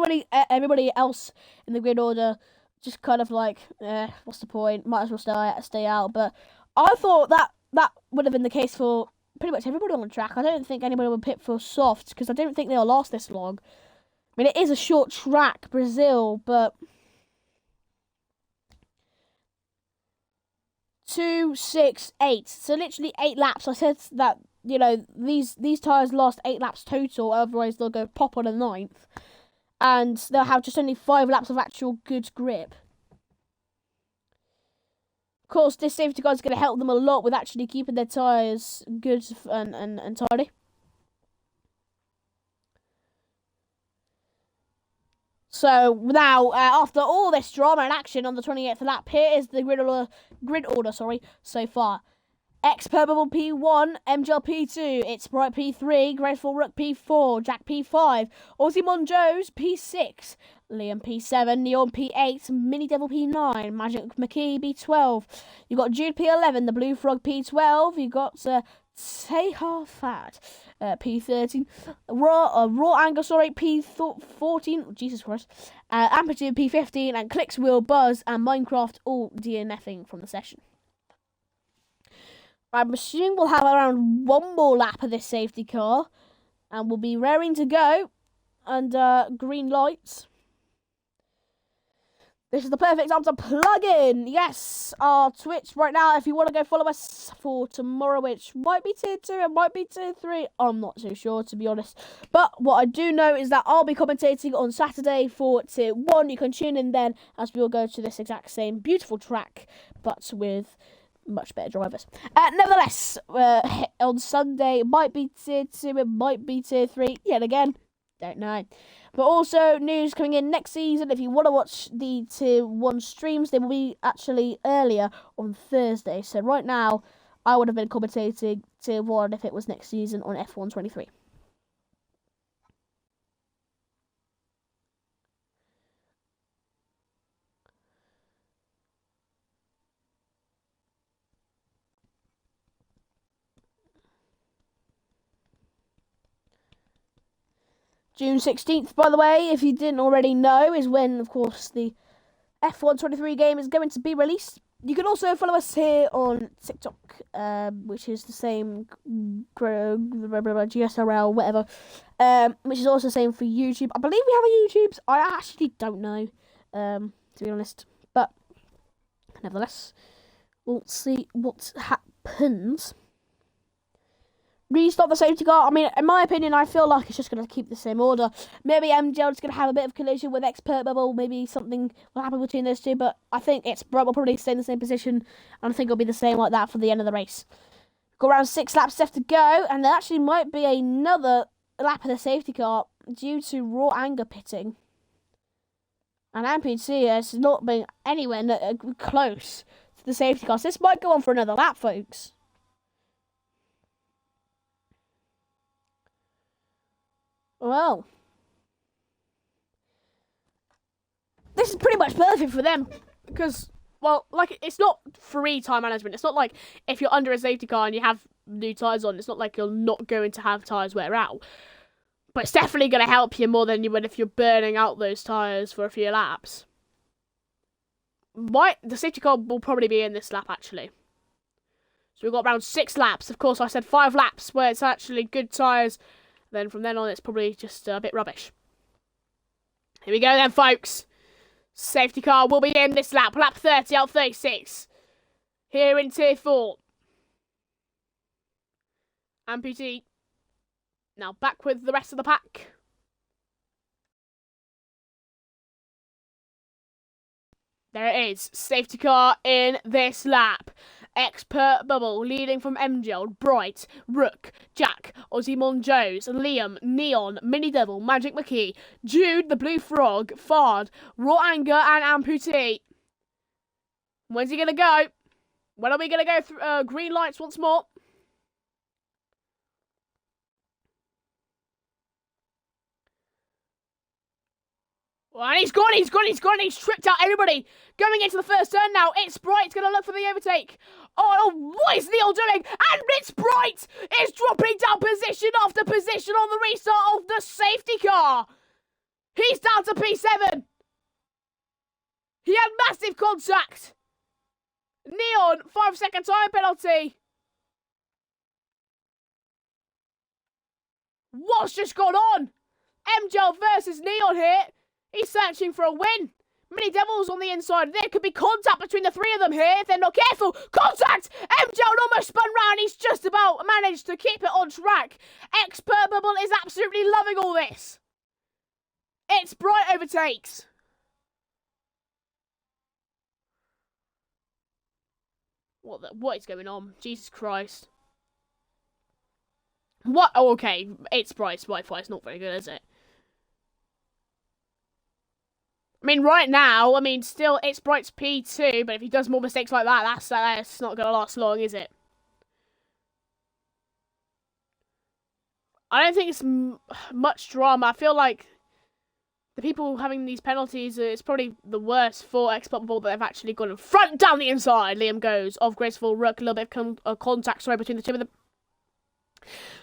everybody else in the grid order just kind of like, what's the point? Might as well stay out. But I thought that would have been the case for pretty much everybody on the track. I don't think anybody would pit for softs because I don't think they'll last this long. I mean, it is a short track, Brazil, but 2, 6, 8. So literally 8 laps. I said that, you know, these tyres last 8 laps total, otherwise they'll go pop on a 9th. And they'll have just only 5 laps of actual good grip. Of course, this safety car is going to help them a lot with actually keeping their tyres good and tidy. So now, after all this drama and action on the 28th lap, here is the grid order so far. Expert Bubble P1, MGL P2, It's Bright P3, Graceful Rook P4, Jack P5, Ozymandias Jones P6, Liam P7, Neon P8, Mini Devil P9, Magic McKee P12. You got Jude P11, the Blue Frog P12. You got Tehar Fat P13, Raw Angosaurate P14. Jesus Christ. Amplitude P15, and Clicks Will Buzz and Minecraft all DNFing from the session. I'm assuming we'll have around one more lap of this safety car, and we'll be raring to go under green lights. This is the perfect time to plug in, yes, our Twitch right now. If you want to go follow us for tomorrow, which might be tier 2, it might be tier 3. I'm not too sure, to be honest. But what I do know is that I'll be commentating on Saturday for tier 1. You can tune in then, as we will go to this exact same beautiful track, but with much better drivers. Nevertheless, on Sunday, it might be tier 2, it might be tier 3. Yet again, don't know. But also, news coming in next season. If you want to watch the tier 1 streams, they will be actually earlier on Thursday. So right now, I would have been commentating tier 1 if it was next season on F1 23. June 16th, by the way, if you didn't already know, is when, of course, the F1 23 game is going to be released. You can also follow us here on TikTok, which is the same, GSRL, whatever, which is also the same for YouTube. I believe we have a YouTube. I actually don't know, to be honest. But, nevertheless, we'll see what happens. Restart the safety car. I mean, in my opinion, I feel like it's just going to keep the same order. Maybe MGL is going to have a bit of collision with Expert Bubble. Maybe something will happen between those two. But I think It's Bright will probably stay in the same position. And I think it'll be the same like that for the end of the race. Got around 6 laps left to go. And there actually might be another lap of the safety car due to raw anger pitting. And Amputee has not been anywhere close to the safety car. So this might go on for another lap, folks. Well, this is pretty much perfect for them because, well, like, it's not free time management. It's not like if you're under a safety car and you have new tyres on, it's not like you're not going to have tyres wear out. But it's definitely going to help you more than you would if you're burning out those tyres for a few laps. The safety car will probably be in this lap, actually. So we've got around 6 laps. Of course, I said 5 laps where it's actually good tyres. Then from then on, it's probably just a bit rubbish. Here we go then, folks. Safety car will be in this lap. Lap 30 out 36. Here in tier 4. Amputee. Now back with the rest of the pack. There it is. Safety car in this lap. Expert Bubble leading from MGL, Bright, Rook, Jack, Ozymandias Jones, Liam, Neon, Mini Devil, Magic McKee, Jude, the Blue Frog, Fard, Raw Anger, and Amputee. Where's he going to go? When are we going to go through green lights once more? Well, and he's gone, he's tripped out everybody. Going into the first turn now, It's Bright going to look for the overtake. Oh, what is Neil doing? And It's Bright is dropping down position after position on the restart of the safety car. He's down to P7. He had massive contact. Neon, 5-second time penalty. What's just gone on? MGL versus Neon here. He's searching for a win. Mini Devils on the inside. There could be contact between the 3 of them here if they're not careful. Contact! MGL almost spun round. He's just about managed to keep it on track. Expert Bubble is absolutely loving all this. It's Bright overtakes. What is going on? Jesus Christ. What? Oh, okay. It's Bright's Wi-Fi. It's not very good, is it? I mean, right now, still, It's Bright's P2, but if he does more mistakes like that, that's not going to last long, is it? I don't think it's much drama. I feel like the people having these penalties, it's probably the worst for Expert Bubble that they've actually gone front down the inside. Liam goes off graceful rook, a little bit of contact between the two of them.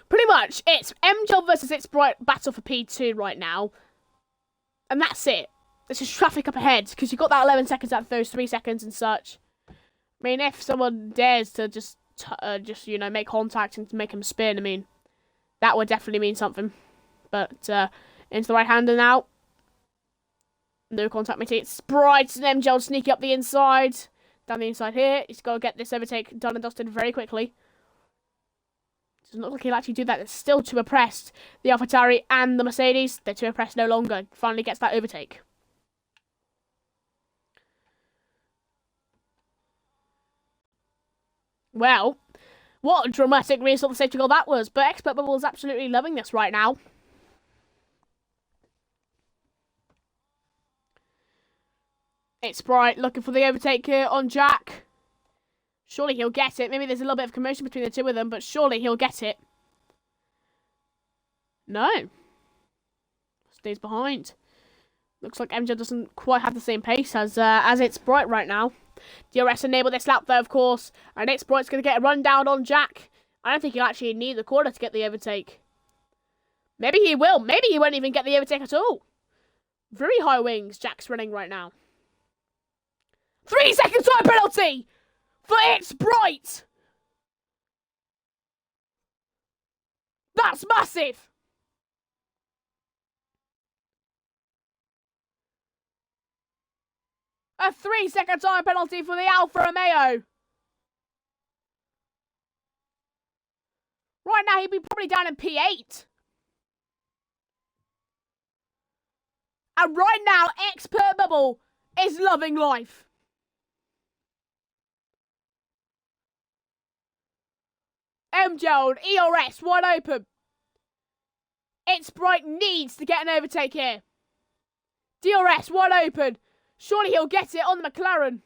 Pretty much, it's MGL versus It's Bright battle for P2 right now. And that's it. There's just traffic up ahead, because you've got that 11 seconds out of those 3 seconds and such. I mean, if someone dares to just make contact and make him spin, I mean, that would definitely mean something. But, into the right-hander now. No contact, matey. It's Bright and MGL sneaking up the inside. Down the inside here. He's got to get this overtake done and dusted very quickly. Doesn't look like he'll actually do that. It's still too oppressed. The AlphaTauri and the Mercedes, they're too oppressed no longer. Finally gets that overtake. Well, what a dramatic result the safety goal that was. But Expert Bubble is absolutely loving this right now. It's Bright looking for the overtake here on Jack. Surely he'll get it. Maybe there's a little bit of commotion between the two of them, but surely he'll get it. No. Stays behind. Looks like MJ doesn't quite have the same pace as It's Bright right now. DRS enabled this lap though, of course. And It's Bright's going to get a run down on Jack. I don't think he'll actually need the corner to get the overtake. Maybe he will. Maybe he won't even get the overtake at all. Very high wings Jack's running right now. 3 second time penalty for It's Bright. That's massive. A 3 second time penalty for the Alfa Romeo. Right now he'd be probably down in P8. And right now Expert Bubble is loving life. MGL, ERS, wide open. It's Bright needs to get an overtake here. DRS, wide open. Surely he'll get it on the McLaren.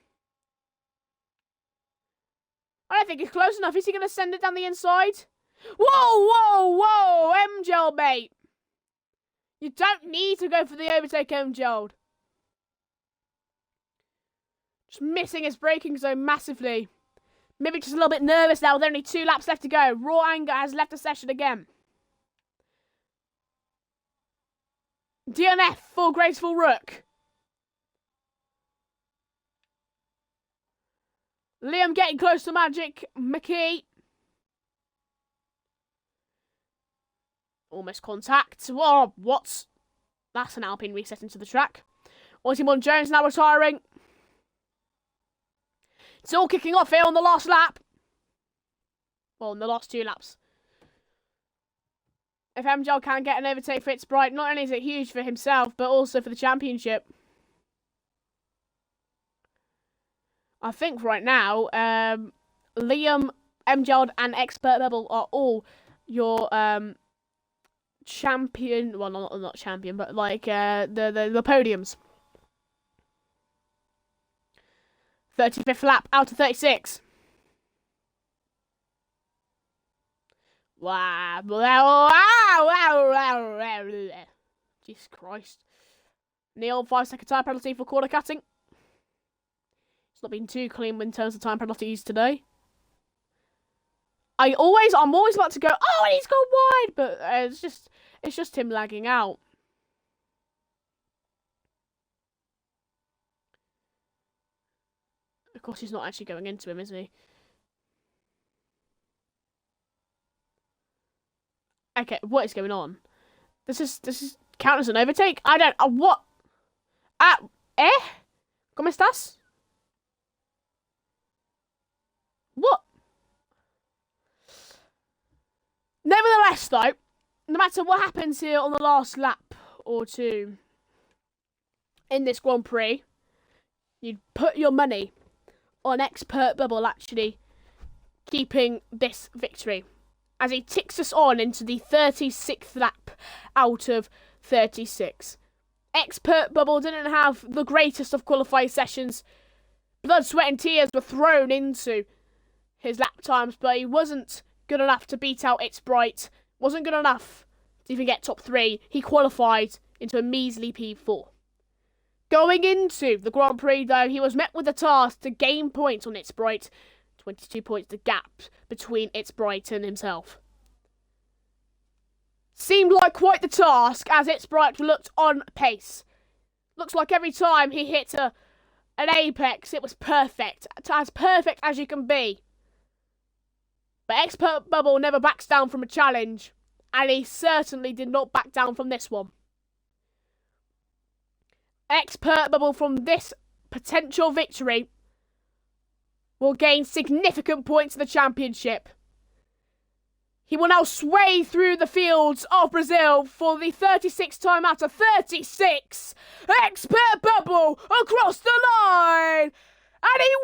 I don't think it's close enough. Is he going to send it down the inside? Whoa, whoa, whoa, MGL, mate. You don't need to go for the overtake, MGL. Just missing his braking zone massively. Maybe just a little bit nervous now with only 2 laps left to go. Raw anger has left the session again. DNF for graceful rook. Liam getting close to Magic McKee. Almost contact. Whoa, what? That's an Alpine reset into the track. Timon Jones now retiring. It's all kicking off here on the last lap. Well, in the last 2 laps. If MGL can get an overtake for It's Bright, not only is it huge for himself, but also for the championship. I think right now, Liam, MGL, and Expert Bubble are all your champion. Well, not champion, but like the podiums. 35th lap out of 36. Wow. Jesus Christ. Neil, 5 second time penalty for corner cutting. It's not been too clean in terms of time penalties today. I'm always about to go, oh, and he's gone wide, but it's just him lagging out. Of course, he's not actually going into him, is he? Okay, what is going on? This is count as an overtake? I don't. What? ¿Cómo estás? What? Nevertheless, though, no matter what happens here on the last lap or 2 in this Grand Prix, you'd put your money on Expert Bubble actually keeping this victory, as he ticks us on into the 36th lap out of 36. Expert Bubble didn't have the greatest of qualifying sessions. Blood, sweat and tears were thrown into his lap times, but he wasn't good enough to beat out It's Bright. Wasn't good enough to even get top 3. He qualified into a measly P4. Going into the Grand Prix, though, he was met with the task to gain points on It's Bright. 22 points, the gap between It's Bright and himself. Seemed like quite the task, as It's Bright looked on pace. Looks like every time he hit an apex, it was perfect. As perfect as you can be. But Expert Bubble never backs down from a challenge. And he certainly did not back down from this one. Expert Bubble, from this potential victory, will gain significant points in the championship. He will now sway through the fields of Brazil for the 36th time out of 36. Expert Bubble across the line. And he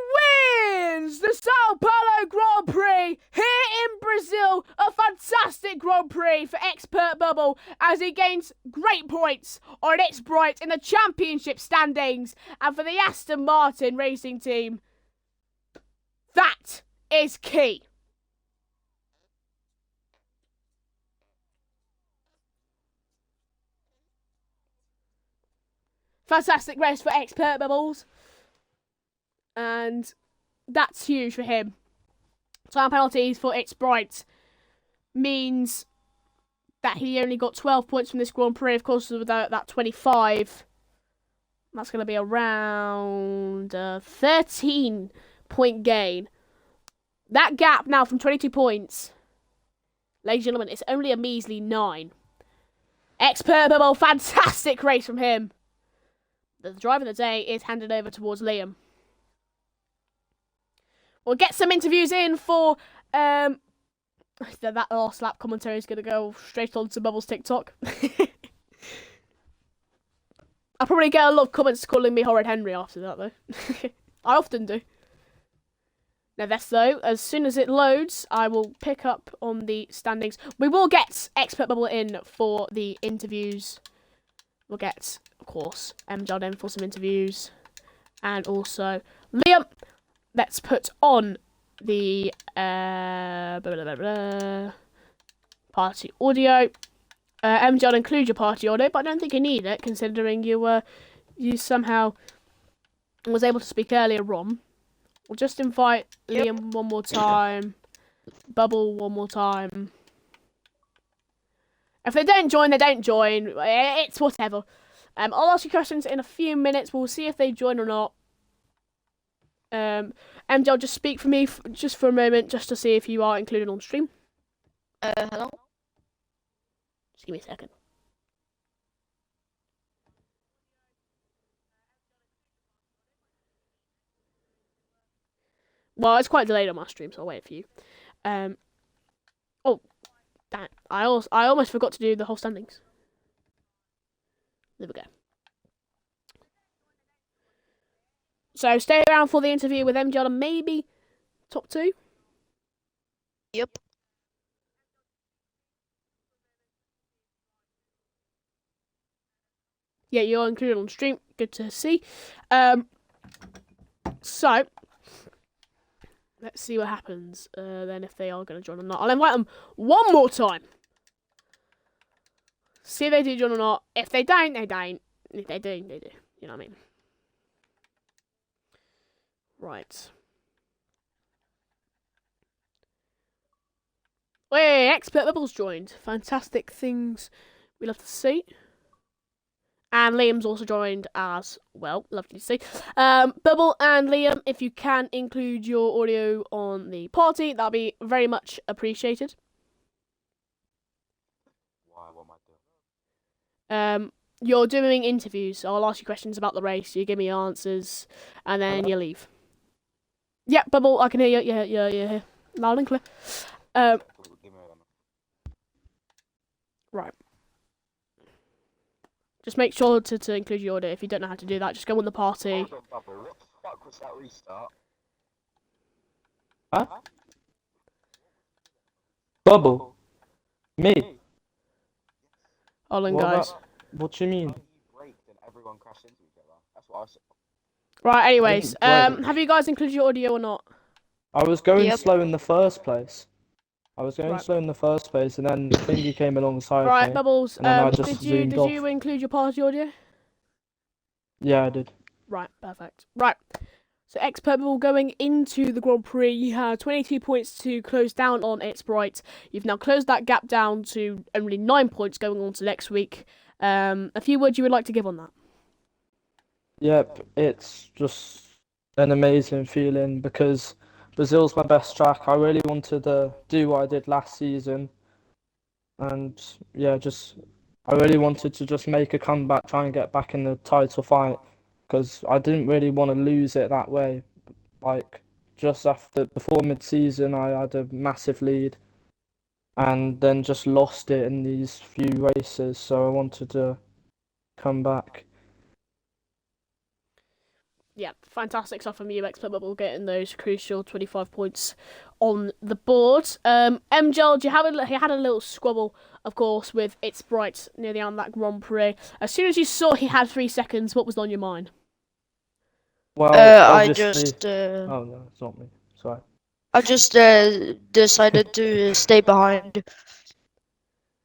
wins the Sao Paulo Grand Prix here in Brazil. A fantastic Grand Prix for Expert Bubble as he gains great points on It's Bright in the championship standings. And for the Aston Martin racing team, that is key. Fantastic race for Expert Bubbles. And that's huge for him. Time penalties for It's Bright means that he only got 12 points from this Grand Prix. Of course, without that 25, that's going to be around 13-point gain. That gap now from 22 points, ladies and gentlemen, it's only a measly 9. Expert Bubble, fantastic race from him. The driver of the day is handed over towards Liam. We'll get some interviews in for that last lap commentary is going to go straight on to Bubbles' TikTok. I'll probably get a lot of comments calling me Horrid Henry after that, though. I often do. Now, this, though, as soon as it loads, I will pick up on the standings. We will get Expert Bubble in for the interviews. We'll get, of course, MJard in for some interviews. And also Liam. Let's put on the party audio. MJ, include your party audio, but I don't think you need it, considering you somehow was able to speak earlier on. We'll just invite Liam one more time. Bubble one more time. If they don't join, they don't join. It's whatever. I'll ask you questions in a few minutes. We'll see if they join or not. MJ, I'll just speak for me just for a moment, just to see if you are included on stream. Hello? Just give me a second. Well, it's quite delayed on my stream, so I'll wait for you. Oh, damn! I almost forgot to do the whole standings. There we go. So stay around for the interview with MJ and maybe top 2. Yep. Yeah, you're included on stream. Good to see. So let's see what happens. Then if they are going to join or not, I'll invite them one more time. See if they do join or not. If they don't, they don't. If they do, they do. You know what I mean? Right. Wait, Expert Bubbles joined. Fantastic things we love to see. And Liam's also joined as well. Lovely to see. Bubble and Liam, if you can include your audio on the party, that'll be very much appreciated. Why? What am I doing? You're doing interviews. So I'll ask you questions about the race. You give me answers, and then you leave. Yeah, Bubble, I can hear you. Yeah. Loud and clear. Right. Just make sure to include your audio. If you don't know how to do that, just go on the party. What the fuck was that restart? Huh? Bubble? Me? Hold on, What guys. What do you mean? You braked and everyone crashed into each other. That's what I said. Right, anyways. Right. Have you guys included your audio or not? I was going Yep. slow in the first place. I was going Right. slow in the first place, and then Thingy came alongside Right, me. Bubbles. And then I just Did zoomed you off. include your party audio? Yeah, I did. Right, perfect. Right. So Expert Bubble going into the Grand Prix, you had 22 points to close down on It's Bright. You've now closed that gap down to only 9 points going on to next week. A few words you would like to give on that? Yep, it's just an amazing feeling because Brazil's my best track. I really wanted to do what I did last season, and yeah, I really wanted to just make a comeback, try and get back in the title fight because I didn't really want to lose it that way. Like just before mid-season, I had a massive lead and then just lost it in these few races, so I wanted to come back. Yeah, fantastic stuff from you, Expert Bubble, getting those crucial 25 points on the board. MJL, you had a little squabble, of course, with It's Bright near the end of that Grand Prix. As soon as you saw he had 3 seconds, what was on your mind? Well, I obviously. just Oh no, it's not me. Sorry. I just decided to stay behind,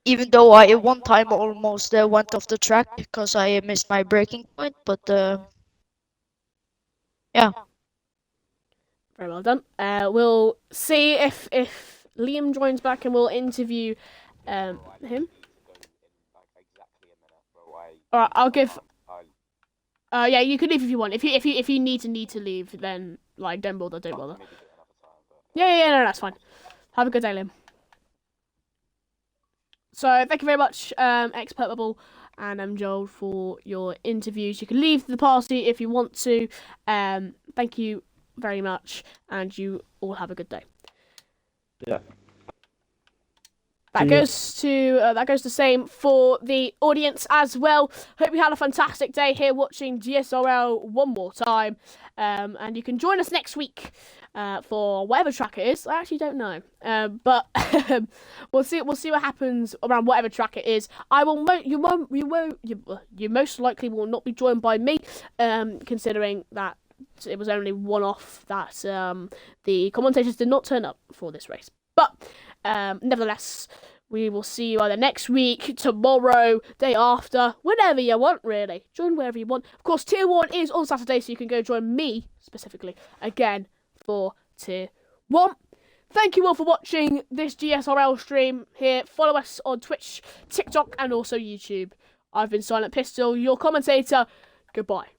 even though I one time almost went off the track because I missed my braking point. But yeah. Very well done. We'll see if Liam joins back and we'll interview him. Alright, I'll give. Yeah, you can leave if you want. If you need to leave, then like don't bother. Yeah, no, that's fine. Have a good day, Liam. So thank you very much, Expert Bubble and Joel, for your interviews. You can leave the party if you want to. Thank you very much, and you all have a good day. Yeah. That goes the same for the audience as well. Hope you had a fantastic day here watching GSRL one more time. And you can join us next week for whatever track it is. I actually don't know. But we'll see what happens around whatever track it is. You most likely will not be joined by me, considering that it was only one off that the commentators did not turn up for this race. But nevertheless, we will see you either next week, tomorrow, day after, whenever you want, really. Join wherever you want. Of course, Tier 1 is on Saturday, so you can go join me, specifically, again, for Tier 1. Thank you all for watching this GSRL stream here. Follow us on Twitch, TikTok, and also YouTube. I've been Silent Pistol, your commentator. Goodbye.